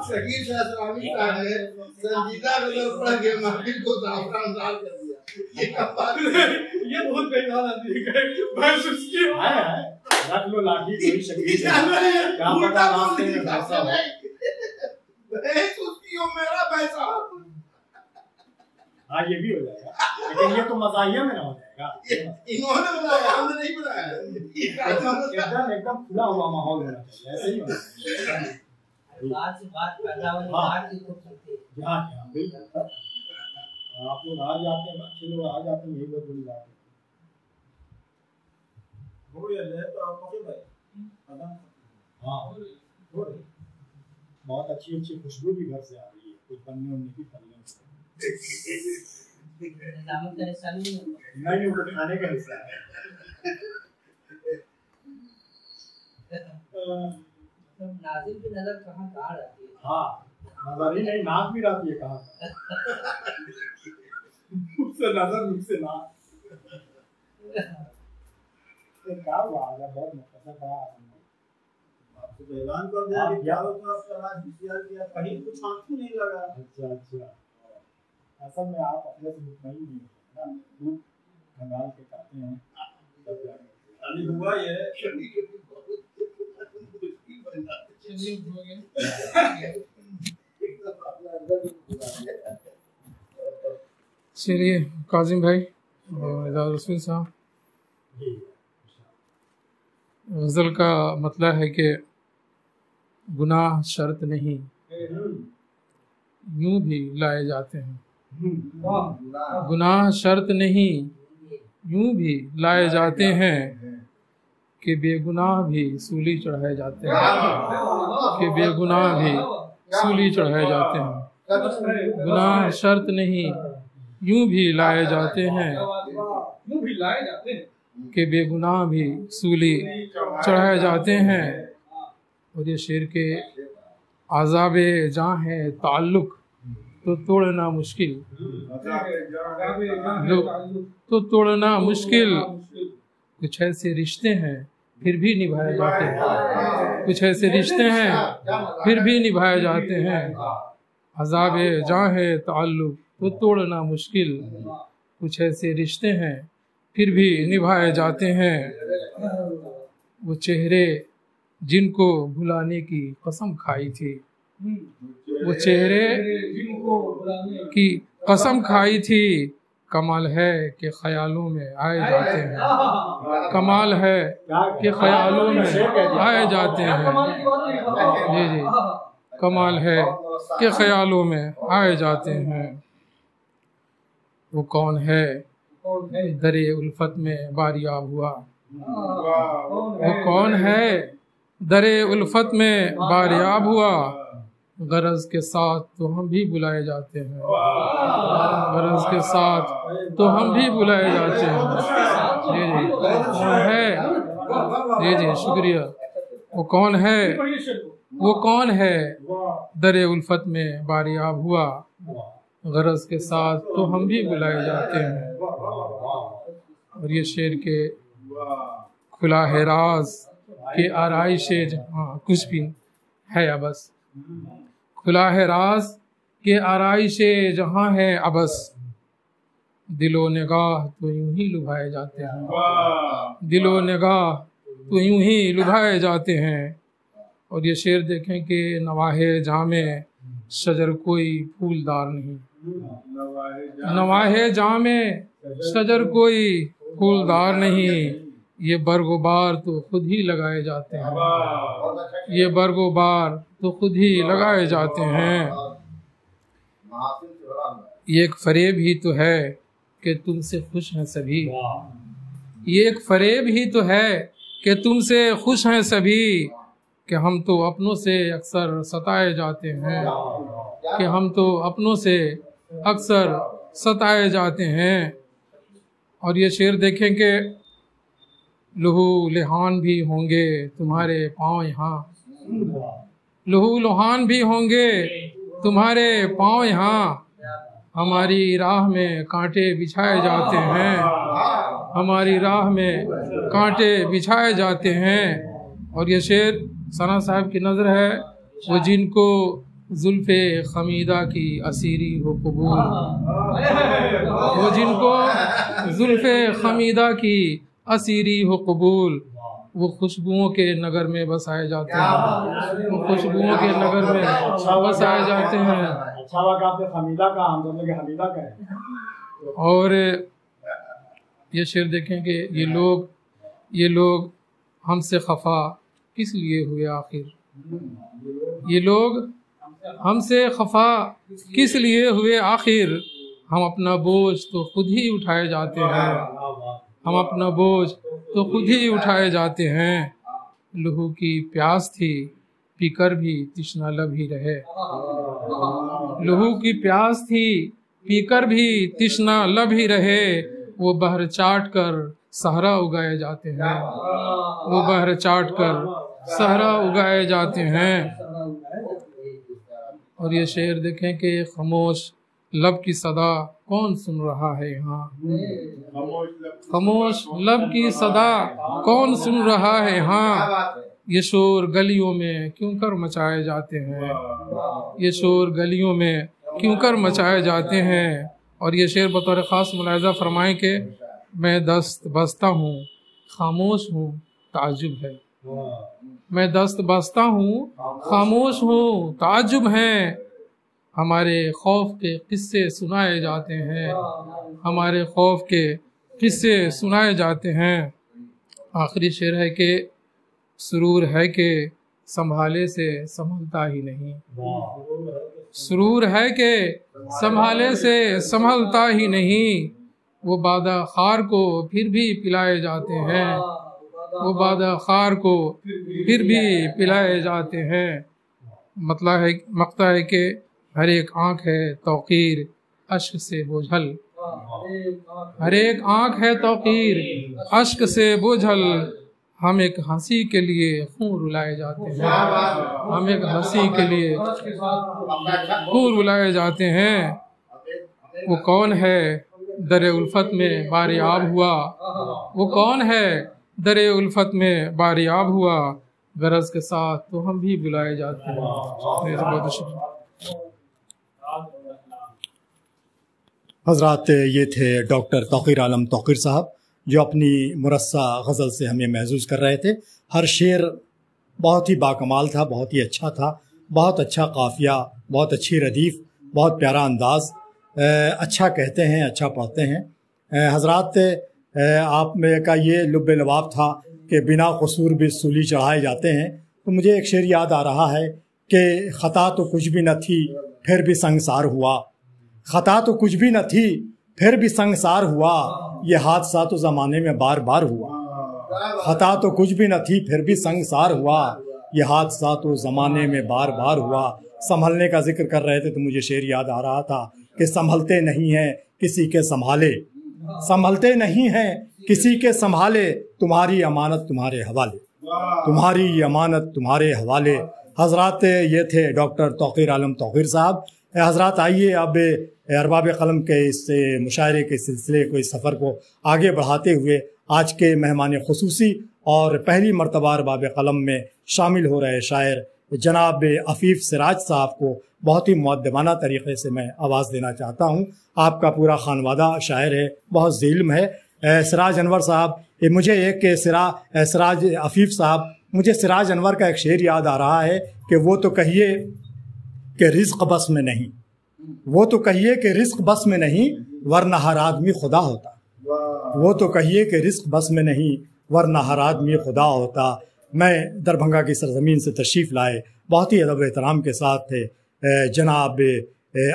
شکیل سہسرامی صاحب نے سنجیدہ غزل پڑھ کے محفل کو زعفران دار کر دیا.
یہ بہت بےمان آدمی ہے. رکھ لو لاٹھی کوئی شکیل، کیا پتا راستے میں بھینسا ہو.
میرا پیسہ.
ہاں یہ بھی ہو جائے گا، لیکن یہ تو مزاحیہ میں نہ ہو جائے گا.
انہوں نے بنایا، ہم نے نہیں بنایا.
ایک دم کھلا ہوا ماحول ہونا چاہیے. ایسے ہی ہونا چاہیے.
بات سے بات پیدا ہونے بات کی خوبصورتی ہے.
جہاں جہاں بالکل آپ لوگ آ جاتے ہیں، اچھے لوگ آ جاتے ہیں، یہی بہت بڑی بات ہے. ہاں بہت اچھی اچھی خوشبو بھی گھر سے آ رہی ہے، کچھ بننے اننے کی پھلنے سے.
نظامت کا حصہ نہیں ہے.
نہیں وہ کھانے کا حصہ ہے.
ناظرین کی نظر کہاں کہاں رہتی ہے.
ہاں نظر ہی نہیں، ناک بھی رہتی ہے کہاں. مجھ سے نظر، مجھ سے ناک. کیا ہوا ہے، بہت مختصر بڑا
آپ کو اعلان کر دیا کہ چاروں طرف تلاش کیا، کہیں کچھ آنکھوں نہیں لگا.
اچھا اچھا. اصل میں آپ اپنے سے مطمئن نہیں ہوتے نا، دودھ کھنگال کے کھاتے ہیں.
ابھی ہوا یہ
چلیے کاظم بھائی اور اعجاز رسول صاحب، غزل کا مطلب ہے کہ گناہ شرط نہیں، یوں بھی لائے جاتے ہیں. گناہ شرط نہیں، یوں بھی لائے جاتے ہیں کہ بے گناہ بھی سولی چڑھائے جاتے ہیں، کہ بے گناہ بھی سولی چڑھائے جاتے ہیں. گناہ شرط نہیں، یوں بھی لائے جاتے ہیں کہ بے گناہ بھی سولی چڑھائے جاتے ہیں. اور یہ شعر کے عذاب جاں ہے تعلق تو توڑنا مشکل، تو توڑنا مشکل. کچھ ایسے رشتے ہیں پھر بھی نبھائے جاتے ہیں، کچھ ایسے رشتے ہیں پھر بھی نبھائے جاتے ہیں. عذاب جاں ہے تعلق تو توڑنا مشکل، کچھ ایسے رشتے ہیں پھر بھی نبھائے جاتے ہیں. وہ چہرے جن کو بھلانے کی قسم کھائی تھی، وہ چہرے کی قسم کھائی تھی. کمال ہے کہ خیالوں میں آئے جاتے ہیں، کمال ہے کہ خیالوں میں آئے جاتے ہیں. جی جی، کمال ہے کہ خیالوں میں آئے جاتے ہیں. وہ کون ہے درِ الفت میں باریاب ہوا، وہ کون ہے درِ الفت میں باریاب ہوا. غرض کے ساتھ تو ہم بھی بلائے جاتے ہیں، غرض کے ساتھ تو ہم بھی بلائے جاتے ہیں. جی جی، کون ہے، جی جی شکریہ. وہ کون ہے، وہ کون ہے درِ الفت میں باریاب ہوا، غرض کے ساتھ تو ہم بھی بلائے جاتے ہیں. اور یہ شعر کے کھلا ہے راز کہ آرائش جہاں کچھ بھی ہے ابس، کھلا ہے راز کہ آرائش جہاں ہے ابس. دل و نگاہ تو یوں ہی لبھائے جاتے ہیں، دل و نگاہ تو یوں ہی لبھائے جاتے ہیں. اور یہ شعر دیکھیں کہ نواحِ جاں میں شجر کوئی پھولدار نہیں، نواحِ جاں میں شجر کوئی پھولدار نہیں. یہ برگ و بار تو خود ہی لگائے جاتے ہیں، یہ برگ و بار تو خود ہی لگائے جاتے ہیں. یہ ایک فریب ہی تو ہے کہ تم سے خوش ہیں سبھی، یہ ایک فریب ہی تو ہے کہ تم سے خوش ہیں سبھی. کہ ہم تو اپنوں سے اکثر ستائے جاتے ہیں، کہ ہم تو اپنوں سے اکثر ستائے جاتے ہیں. اور یہ شعر دیکھیں کہ لہو لہان بھی ہوں گے تمہارے پاؤں یہاں، لہو لہان بھی ہوں گے تمہارے پاؤں یہاں. ہماری راہ میں کانٹے بچھائے جاتے ہیں، ہماری راہ میں کانٹے بچھائے جاتے ہیں. اور یہ شعر ثنا صاحب کی نظر ہے، وہ جن کو زلف خمیدہ کی اسیری ہو قبول، وہ جن کو زلف خمیدہ کی اسیری ہو قبول. وہ خوشبوؤں کے نگر میں بسائے جاتے ہیں، وہ خوشبوؤں کے نگر میں بسائے جاتے ہیں.
اچھا ہوا کہ آپ نے حمیدہ کا، ہم دونوں کے حمیدہ کا ہے.
اور یہ شعر دیکھیں کہ یہ لوگ ہم سے خفا کس لیے ہوئے آخر، یہ لوگ ہم سے خفا کس لیے ہوئے آخر، ہم اپنا بوجھ تو خود ہی اٹھائے جاتے ہیں، ہم اپنا بوجھ تو خود ہی اٹھائے جاتے ہیں۔ لہو کی پیاس تھی پی کر بھی تشنا لب ہی رہے، لہو کی پیاس تھی پی کر بھی تشنا لب ہی رہے، وہ بحر چاٹ کر صحرا اگائے جاتے ہیں، وہ بحر چاٹ کر صحرا اگائے جاتے ہیں۔ اور یہ شعر دیکھیں کہ خاموش لب کی صدا کون سن رہا ہے یہاں، خاموش لب کی صدا کون سن رہا ہے یہاں، یہ شور گلیوں میں کیوں کر مچائے جاتے ہیں، یہ شور گلیوں میں کیوں کر مچائے جاتے ہیں۔ اور یہ شعر بطور خاص ملاحظہ فرمائیں کہ میں دست بستہ ہوں خاموش ہوں تعجب ہے، میں دست بستہ ہوں خاموش ہوں تعجب ہے، ہمارے خوف کے قصے سنائے جاتے ہیں، ہمارے خوف کے قصے سنائے جاتے ہیں۔ آخری شعر ہے کہ سرور ہے کہ سنبھالے سے سنبھلتا ہی نہیں، سرور ہے کہ سنبھالے سے سنبھلتا ہی نہیں، وہ بادہ خار کو پھر بھی پلائے جاتے ہیں، وہ بادہ خار کو پھر بھی پلائے جاتے ہیں۔ مقطع ہے کہ ہر ایک آنکھ ہے توقیر اشک سے بوجھل، ہر ایک آنکھ ہے توقیر اشک سے بوجھل، ہم ایک ہنسی کے لیے خون رلائے جاتے ہیں، ہم ایک ہنسی کے لیے خون رلائے جاتے ہیں۔ وہ کون ہے در الفت میں باریاب ہوا، وہ کون ہے در الفت میں باریاب ہوا، غرض کے ساتھ تو ہم بھی بلائے جاتے ہیں۔ بہت شکریہ
حضرات، یہ تھے ڈاکٹر توقیر عالم توقیر صاحب جو اپنی مرصع غزل سے ہمیں محظوظ کر رہے تھے۔ ہر شعر بہت ہی باکمال تھا، بہت ہی اچھا تھا، بہت اچھا قافیہ، بہت اچھی ردیف، بہت پیارا انداز، اچھا کہتے ہیں، اچھا پڑھتے ہیں۔ حضرات، آپ میں کا یہ لب لباب تھا کہ بنا قصور بھی سولی چڑھائے جاتے ہیں، تو مجھے ایک شعر یاد آ رہا ہے کہ خطا تو کچھ بھی نہ تھی پھر بھی سنگسار ہوا، خطا تو کچھ بھی نہ تھی پھر بھی سنگسار ہوا، یہ حادثہ تو زمانے میں بار بار ہوا، خطا تو کچھ بھی نہ تھی پھر بھی سنگسار ہوا، یہ حادثہ تو زمانے میں بار بار ہوا۔ سنبھلنے کا ذکر کر رہے تھے تو مجھے شعر یاد آ رہا تھا کہ سنبھلتے نہیں ہیں کسی کے سنبھالے، سنبھلتے نہیں ہیں کسی کے سنبھالے، تمہاری امانت تمہارے حوالے، تمہاری امانت تمہارے حوالے۔ حضرات، یہ تھے ڈاکٹر توقیر عالم توقیر صاحب۔ حضرات، آئیے اب ارباب قلم کے اس مشاعرے کے سلسلے کو، اس سفر کو آگے بڑھاتے ہوئے آج کے مہمان خصوصی اور پہلی مرتبہ ارباب قلم میں شامل ہو رہے شاعر جناب عفیف سراج صاحب کو بہت ہی مؤدبانہ طریقے سے میں آواز دینا چاہتا ہوں۔ آپ کا پورا خانوادہ شاعر ہے، بہت ذی علم ہے۔ سراج انور صاحب، مجھے ایک سراج عفیف صاحب، مجھے سراج انور کا ایک شعر یاد آ رہا ہے کہ وہ تو کہیے کہ رزق بس میں نہیں، وہ تو کہیے کہ رزق بس میں نہیں ورنہ ہر آدمی خدا ہوتا، وہ تو کہیے کہ رزق بس میں نہیں ورنہ ہر آدمی خدا ہوتا۔ میں دربھنگا کی سرزمین سے تشریف لائے بہت ہی ادب و احترام کے ساتھ جناب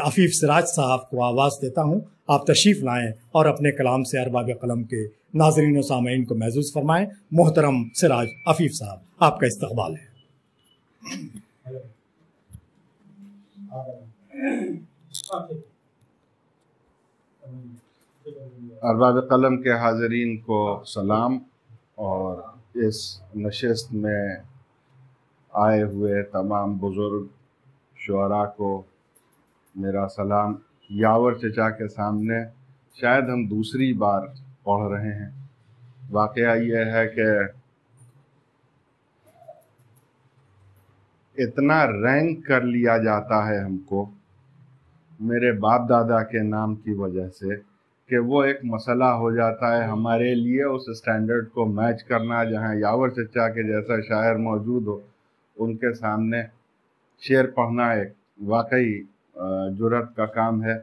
عفیف سراج صاحب کو آواز دیتا ہوں، آپ تشریف لائیں اور اپنے کلام سے ارباب قلم کے ناظرین و سامعین کو محظوظ فرمائیں۔ محترم سراج عفیف صاحب، آپ کا استقبال ہے۔
ارباب قلم کے حاضرین کو سلام، اور اس نشست میں آئے ہوئے تمام بزرگ شعراء کو میرا سلام۔ یاور چچا کے سامنے شاید ہم دوسری بار پڑھ رہے ہیں۔ واقعہ یہ ہے کہ اتنا رینک کر لیا جاتا ہے ہم کو میرے باپ دادا کے نام کی وجہ سے کہ وہ ایک مسئلہ ہو جاتا ہے ہمارے لیے اس اسٹینڈرڈ کو میچ کرنا، جہاں یاور چچا کے جیسا شاعر موجود ہو ان کے سامنے شعر پڑھنا ایک واقعی جرأت کا کام ہے۔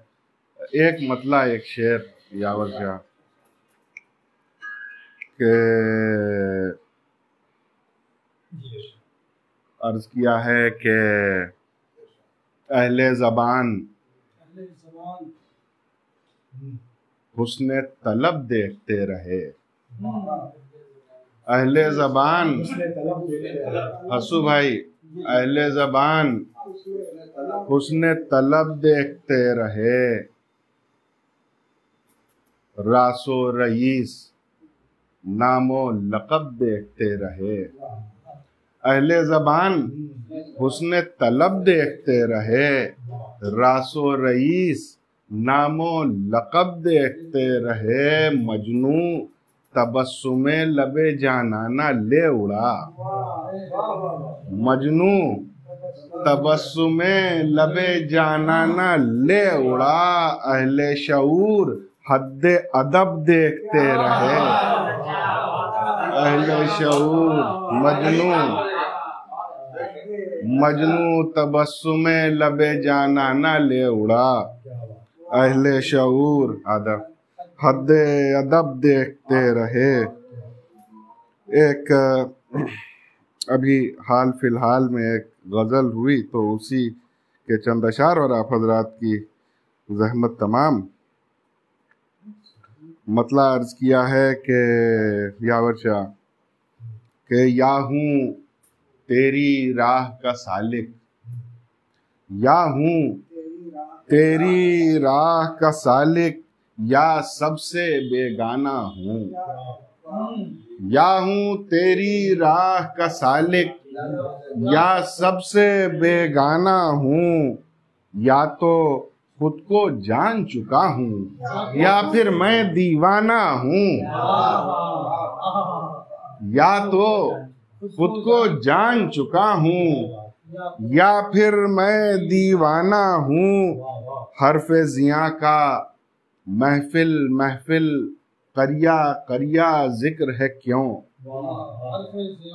ایک مطلع ایک شعر یاور چچا کہ عرض کیا ہے کہ اہل زبان حسن طلب دیکھتے رہے. اہل زبان حسو بھائی، اہل زبان حسن طلب دیکھتے رہے، راس و رئیس نام و لقب دیکھتے رہے. اہل زبان حسن طلب دیکھتے رہے، راس و رئیس نام و لقب دیکھتے رہے. مجنو تبسم لب جانانا لے اڑا، مجنو تبسم لب جانانا لے اڑا. اہل شعور حد ادب دیکھتے رہے، اہل شعور مجنو تبسم لب جانانا لے اڑا. اہل شعور ادب حد ادب دیکھتے رہے. ایک ابھی حال فی الحال میں ایک غزل ہوئی تو اسی کے چند اشعار اور آپ حضرات کی زحمت تمام. مطلع عرض کیا ہے کہ یاور شاہ کہ یا ہوں تیری راہ کا سالک، یا ہوں تیری راہ کا سالک، یا سب سے بیگانہ ہوں. یا ہوں تیری راہ کا سالک، یا سب سے بیگانہ ہوں. یا تو خود کو جان چکا ہوں، یا پھر میں دیوانہ ہوں. یا تو خود کو جان چکا ہوں، یا پھر میں دیوانہ ہوں. حرف زیاں کا محفل محفل قریہ قریہ ذکر ہے کیوں.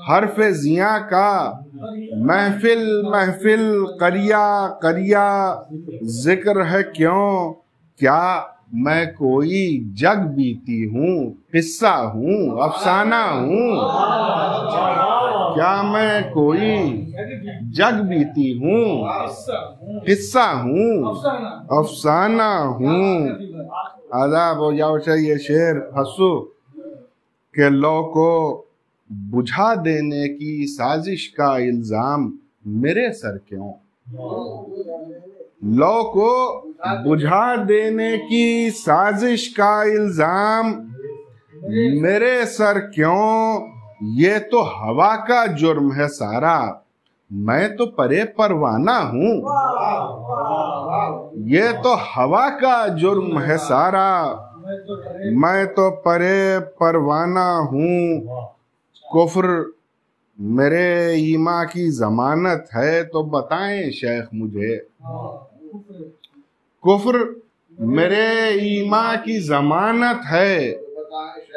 حرف زیاں کا محفل محفل قریہ قریہ ذکر ہے کیوں. کیا میں کوئی جگ بیتی ہوں، قصہ ہوں، افسانہ ہوں. کیا میں کوئی جگ بیتی ہوں، قصہ ہوں، افسانہ ہوں. عذاب ہو جاؤ چاہیے شعر حسو کہ لو کو بجھا دینے کی سازش کا الزام میرے سر کیوں. لو کو بجھا دینے کی سازش کا الزام میرے سر کیوں. یہ تو ہوا کا جرم ہے سارا، میں تو پرے پروانہ ہوں. یہ تو ہوا کا جرم ہے سارا، میں تو پرے پروانہ ہوں. کفر میرے ایمان کی ضمانت ہے تو بتائیں شیخ مجھے. کفر میرے ایمان کی ضمانت ہے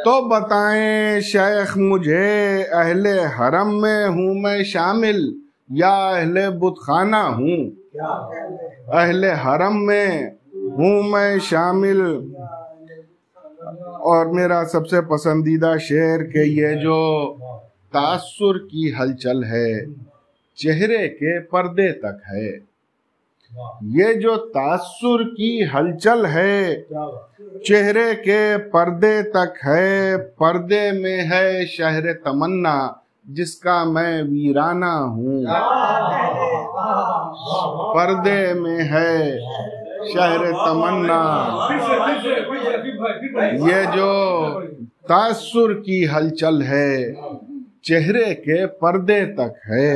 تو بتائیں شیخ مجھے. اہل حرم میں ہوں میں شامل یا اہل بت خانہ ہوں. اہل حرم میں ہوں میں شامل. اور میرا سب سے پسندیدہ شعر کہ یہ جو تاثر کی ہلچل ہے چہرے کے پردے تک ہے. یہ جو تاثر کی ہلچل ہے چہرے کے پردے تک ہے. پردے میں ہے شہر تمنا جس کا میں ویرانہ ہوں. پردے میں ہے شہر تمنا. یہ جو تاثر کی ہلچل ہے چہرے کے پردے تک ہے.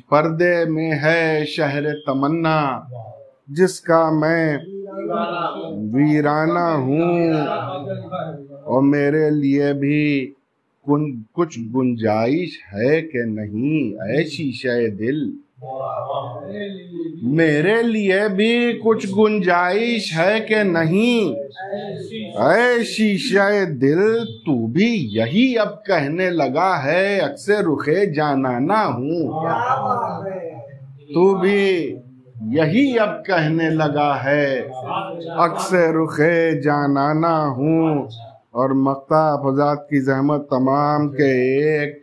پردے میں ہے شہر تمنا جس کا میں ویرانہ ہوں. اور میرے لیے بھی کچھ گنجائش ہے کہ نہیں اے شیشہ دل. میرے لیے بھی کچھ گنجائش ہے کہ نہیں اے شیشہ دل. تو بھی یہی اب کہنے لگا ہے اکثر رخے جانانا ہوں. تو بھی یہی اب کہنے لگا ہے اکثر رخے جانانا ہوں. اور مقطع حضرات کی زحمت تمام کے ایک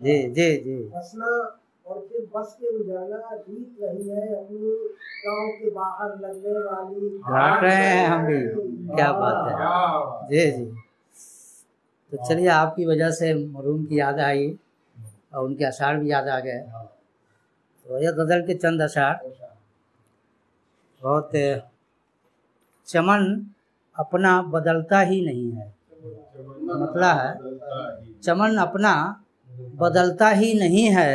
جی جی جی
اور پھر بس کے اجالا جیت رہی ہے اپنی گاؤں کے باہر لگنے والی
گھاٹ رہے ہیں ہم بھی. کیا بات ہے. جی جی. تو چلیے آپ کی وجہ سے مرحوم کی یاد آئی اور ان کے اشعار بھی یاد آ گئے. تو یہ غزل کے چند اشعار. بہت چمن اپنا بدلتا ہی نہیں ہے. مطلب ہے چمن اپنا بدلتا ہی نہیں ہے،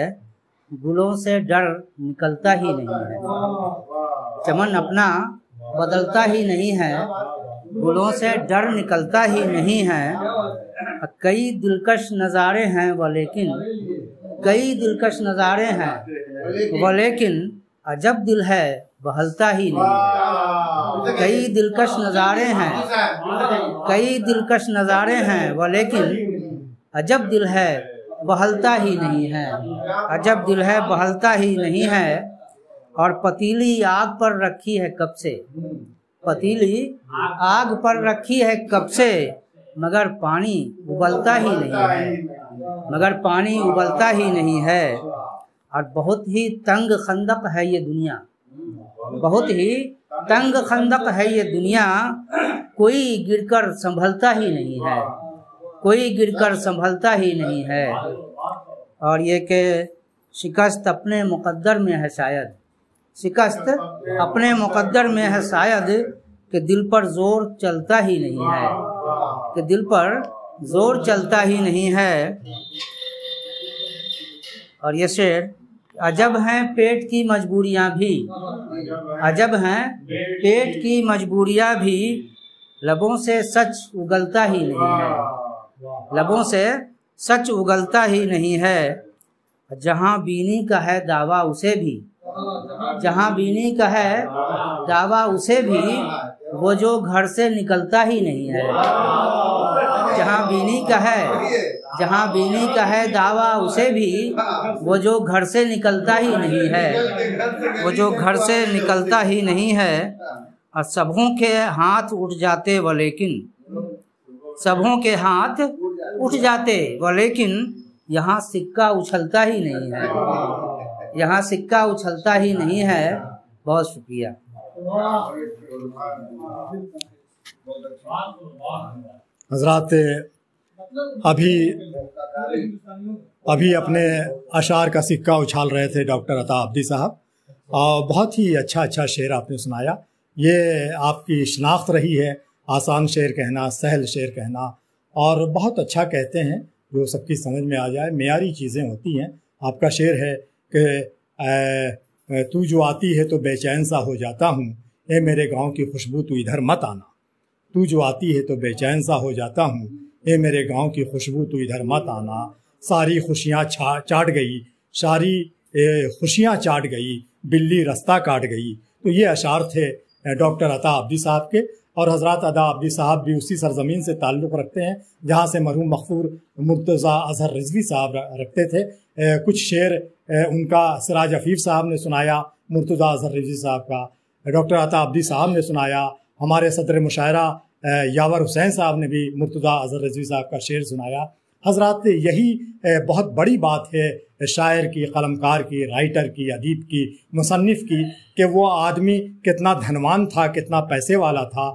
گلوں سے ڈر نکلتا ہی نہیں ہے. چمن اپنا بدلتا ہی نہیں ہے، گلوں سے ڈر نکلتا ہی نہیں ہے. کئی دلکش نظارے ہیں وہ لیکن، کئی دلکش نظارے ہیں وہ لیکن عجب دل ہے بہلتا ہی نہیں ہے. کئی دلکش نظارے ہیں، کئی دلکش نظارے ہیں وہ لیکن عجب دل ہے بہلتا ہی نہیں ہے. عجب دل ہے بہلتا ہی نہیں ہے. اور پتیلی آگ پر رکھی ہے کب سے، پتیلی آگ پر رکھی ہے کب سے، مگر پانی ابلتا ہی نہیں ہے، مگر پانی ابلتا ہی نہیں ہے. اور بہت ہی تنگ خندق ہے یہ دنیا، بہت ہی تنگ خندق ہے یہ دنیا، کوئی گر کر سنبھلتا ہی نہیں ہے، کوئی گر کر سنبھلتا ہی نہیں ہے. اور یہ کہ شکست اپنے مقدر میں ہے شاید، شکست اپنے مقدر میں ہے شاید، کہ دل پر زور چلتا ہی نہیں ہے، کہ دل پر زور چلتا ہی نہیں ہے. اور یہ شعر، عجب ہیں پیٹ کی مجبوریاں بھی، عجب ہیں پیٹ کی مجبوریاں بھی، لبوں سے سچ اگلتا ہی نہیں ہے، لبوں سے سچ اگلتا ہی نہیں ہے. جہاں بینی کا ہے دعویٰ اسے بھی، جہاں بینی کا ہے دعویٰ اسے بھی، وہ جو گھر سے نکلتا ہی نہیں ہے. جہاں بینی کا ہے، جہاں بینی کا ہے دعویٰ اسے بھی، وہ جو گھر سے نکلتا ہی نہیں ہے، وہ جو گھر سے نکلتا ہی نہیں ہے. اور سبھوں کے ہاتھ اٹھ جاتے وہ لیکن، سبھوں کے ہاتھ اٹھ جاتے وہ لیکن، یہاں سکہ اچھلتا ہی نہیں ہے، یہاں سکہ اچھلتا ہی نہیں ہے. بہت شکریہ.
حضرات ابھی اپنے اشعار کا سکہ اچھال رہے تھے ڈاکٹر عطا عبدی صاحب، اور بہت ہی اچھا شعر آپ نے سنایا. یہ آپ کی شناخت رہی ہے، آسان شعر کہنا، سہل شعر کہنا، اور بہت اچھا کہتے ہیں جو سب کی سمجھ میں آ جائے. معیاری چیزیں ہوتی ہیں. آپ کا شعر ہے کہ تو جو آتی ہے تو بے چین سا ہو جاتا ہوں، اے میرے گاؤں کی خوشبو تو ادھر مت آنا. تو جو آتی ہے تو بے چین سا ہو جاتا ہوں، اے میرے گاؤں کی خوشبو تو ادھر مت آنا. ساری خوشیاں چاٹ گئی، ساری خوشیاں چاٹ گئی، بلی رستہ کاٹ گئی. تو یہ اشعار تھے ڈاکٹر عطا عبدی صاحب کے. اور حضرات عطا عبدی صاحب بھی اسی سرزمین سے تعلق رکھتے ہیں جہاں سے مرحوم مغفور مرتضیٰ اظہر رضوی صاحب رکھتے تھے. کچھ شعر ان کا سراج عفیف صاحب نے سنایا، مرتضیٰ اظہر رضوی صاحب کا. ڈاکٹر عطا عبدی صاحب نے سنایا. ہمارے صدر مشاعرہ یاور حسین صاحب نے بھی مرتضیٰ اظہر رضوی صاحب کا شعر سنایا. حضرات یہی بہت بڑی بات ہے شاعر کی، قلمکار کی، رائٹر کی، ادیب کی، مصنف کی، کہ وہ آدمی کتنا دھنوان تھا، کتنا پیسے والا تھا،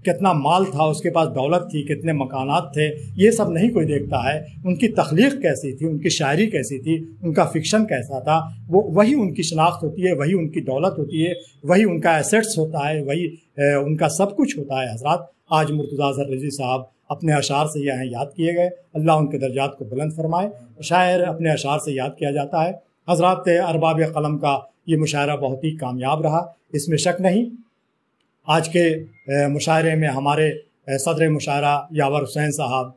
کتنا مال تھا اس کے پاس، دولت تھی، کتنے مکانات تھے، یہ سب نہیں کوئی دیکھتا ہے. ان کی تخلیق کیسی تھی، ان کی شاعری کیسی تھی، ان کا فکشن کیسا تھا، وہی ان کی شناخت ہوتی ہے، وہی ان کی دولت ہوتی ہے، وہی ان کا ایسیٹس ہوتا ہے، وہی ان کا سب کچھ ہوتا ہے. حضرات آج مرتضیٰ اظہر رضوی صاحب اپنے اشعار سے یہاں یاد کیے گئے. اللہ ان کے درجات کو بلند فرمائے. شاعر اپنے اشعار سے یاد کیا جاتا ہے. حضرات ارباب قلم کا یہ مشاعرہ بہت ہی کامیاب رہا، اس میں شک نہیں. آج کے مشاعرے میں ہمارے صدر مشاعرہ یاور حسین صاحب،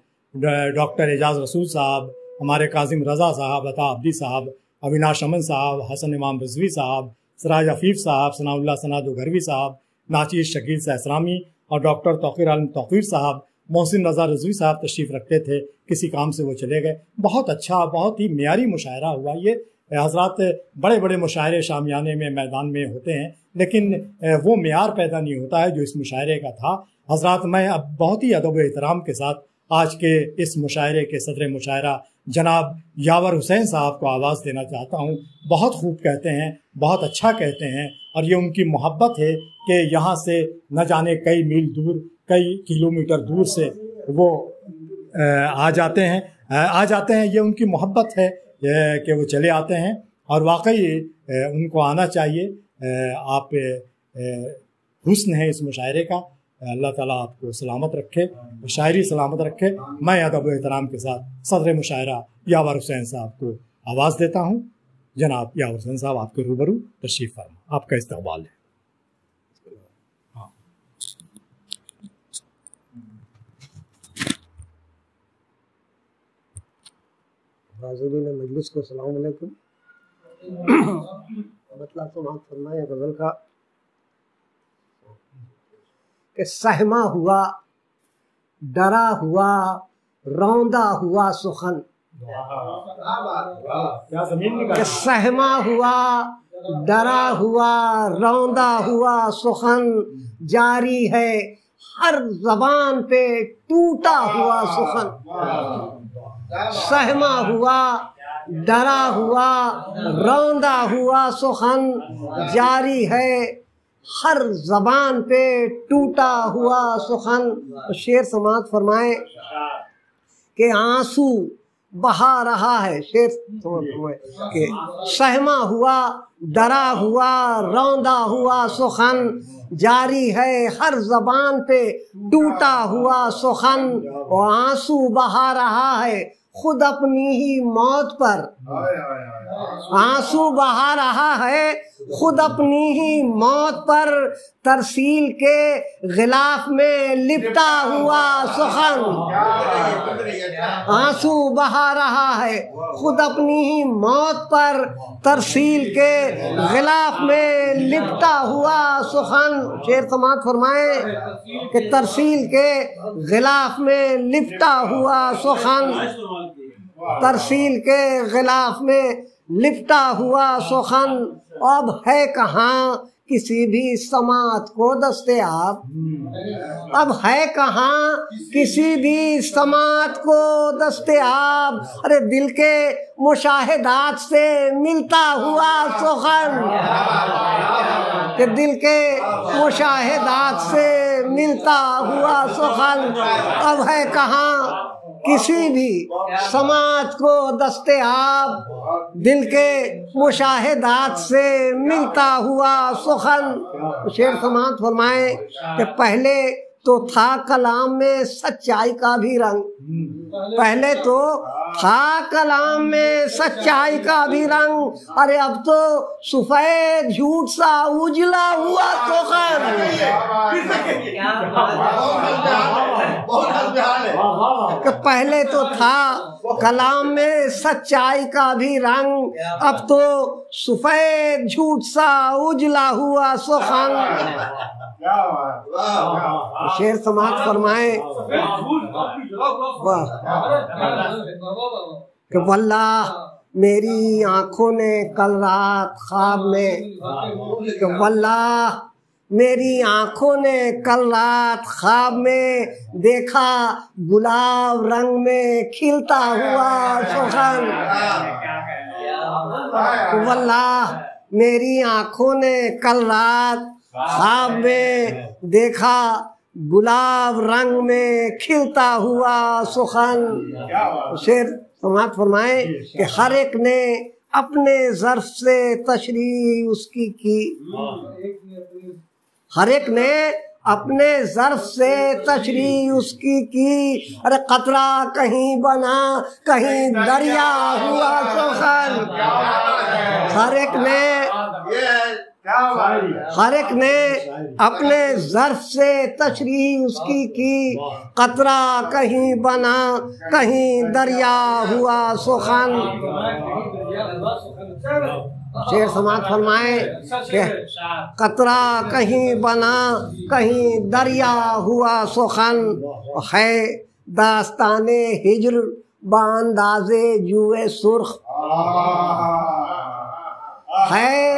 ڈاکٹر اعجاز رسول صاحب، ہمارے کاظم رضا صاحب، عطا عبدی صاحب، اویناش امن صاحب، حسن امام رضوی صاحب، سراج عفیف صاحب، ثناء اللہ سناد گھروی صاحب، ناچیز شکیل سہسرامی اور ڈاکٹر توقیر عالم توقیر صاحب، محسن رضا رضوی صاحب تشریف رکھتے تھے. کسی کام سے وہ چلے گئے. بہت اچھا، بہت ہی معیاری مشاعرہ ہوا. یہ حضرات بڑے بڑے مشاعرے شامیانے میں، میدان میں ہوتے ہیں، لیکن وہ معیار پیدا نہیں ہوتا ہے جو اس مشاعرے کا تھا. حضرات میں اب بہت ہی ادب و احترام کے ساتھ آج کے اس مشاعرے کے صدر مشاعرہ جناب یاور حسین صاحب کو آواز دینا چاہتا ہوں. بہت خوب کہتے ہیں، بہت اچھا کہتے ہیں، اور یہ ان کی محبت ہے کہ یہاں سے نہ جانے کئی میل دور، کئی کلومیٹر دور سے وہ آ جاتے ہیں. یہ ان کی محبت ہے کہ وہ چلے آتے ہیں، اور واقعی ان کو آنا چاہیے. آپ حسن ہے اس مشاعرے کا. اللہ تعالیٰ آپ کو سلامت رکھے، شاعری سلامت رکھے. میں ادب و احترام کے ساتھ صدر مشاعرہ یاور حسین صاحب کو آواز دیتا ہوں. جناب یاور حسین صاحب آپ کے روبرو تشریف فرما، آپ کا استقبال ہے.
حاضرین مجلس کو السلام علیکم. مطلب سماعت فرمائے غزل کا کہ سہما ہوا، ڈرا ہوا، روندا ہوا سخن. کہ سہما ہوا، ڈرا ہوا، روندا ہوا سخن، جاری ہے ہر زبان پہ ٹوٹا ہوا سخن. سہما ہوا، ڈرا ہوا، روندا ہوا سخن، جاری ہے ہر زبان پہ ٹوٹا ہوا سخن. شعر سماعت فرمائے کہ آنسو بہا رہا ہے. شعر سماعت فرمائے کہ سہما ہوا، ڈرا ہوا، روندا ہوا سخن، جاری ہے ہر زبان پہ ٹوٹا ہوا سخن. اور آنسو بہا رہا ہے خود اپنی ہی موت پر. آنسو بہا رہا ہے خود اپنی ہی موت پر، ترسیل کے غلاف میں لپٹا ہوا سخن. آنسو بہا رہا ہے خود اپنی ہی موت پر، ترسیل کے غلاف میں لپٹا ہوا سخن. شعر سماعت فرمائے کہ ترسیل کے غلاف میں لپٹا ہوا سخن، ترسیل کے غلاف میں لپٹا ہوا سخن. اب ہے کہاں کسی بھی سماعت کو دستیاب، اب ہے کہاں کسی بھی سماعت کو دستیاب. ارے دل کے مشاہدات سے ملتا ہوا سخن، کہ دل کے مشاہدات سے ملتا ہوا سخن. اب ہے کہاں کسی بھی سماعت کو دستیاب، دل کے مشاہدات سے ملتا ہوا سخن. شعر سماعت فرمائے کہ پہلے تو تھا کلام میں سچائی کا بھی رنگ، پہلے تو تھا کلام میں سچائی کا بھی رنگ. ارے اب تو سفید جھوٹ سا اجلا ہوا سخن. کہ پہلے تو تھا کلام میں سچائی کا بھی رنگ، اب تو سفید جھوٹ سا اجلا ہوا سخن. شعر سماعت فرمائے کہ واللہ میری آنکھوں نے کل رات خواب میں، کہ واللہ میری آنکھوں نے کل رات خواب میں دیکھا گلاب رنگ میں کھلتا ہوا سخن. واللہ میری آنکھوں نے کل رات خواب میں دیکھا گلاب رنگ میں کھلتا ہوا سخن. شعر سماعت فرمائے کہ ہر ایک نے اپنے ظرف سے تشریح اس کی، ہر ایک نے اپنے ظرف سے تشریح اس کی. ارے قطرہ کہیں بنا کہیں دریا ہوا سخن. ہر ایک نے اپنے ظرف سے تشریح اس کی، قطرہ کہیں بنا کہیں دریا ہوا سخن. شعر سماعت فرمائے کہ قطرہ کہیں بنا کہیں دریا ہوا سخن. ہے داستان ہجر بانداز جوئے سرخ، ہے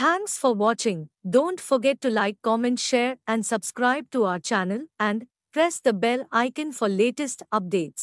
Thanks for watching. Don't forget to like, comment, share and subscribe to our channel and press the bell icon for latest updates.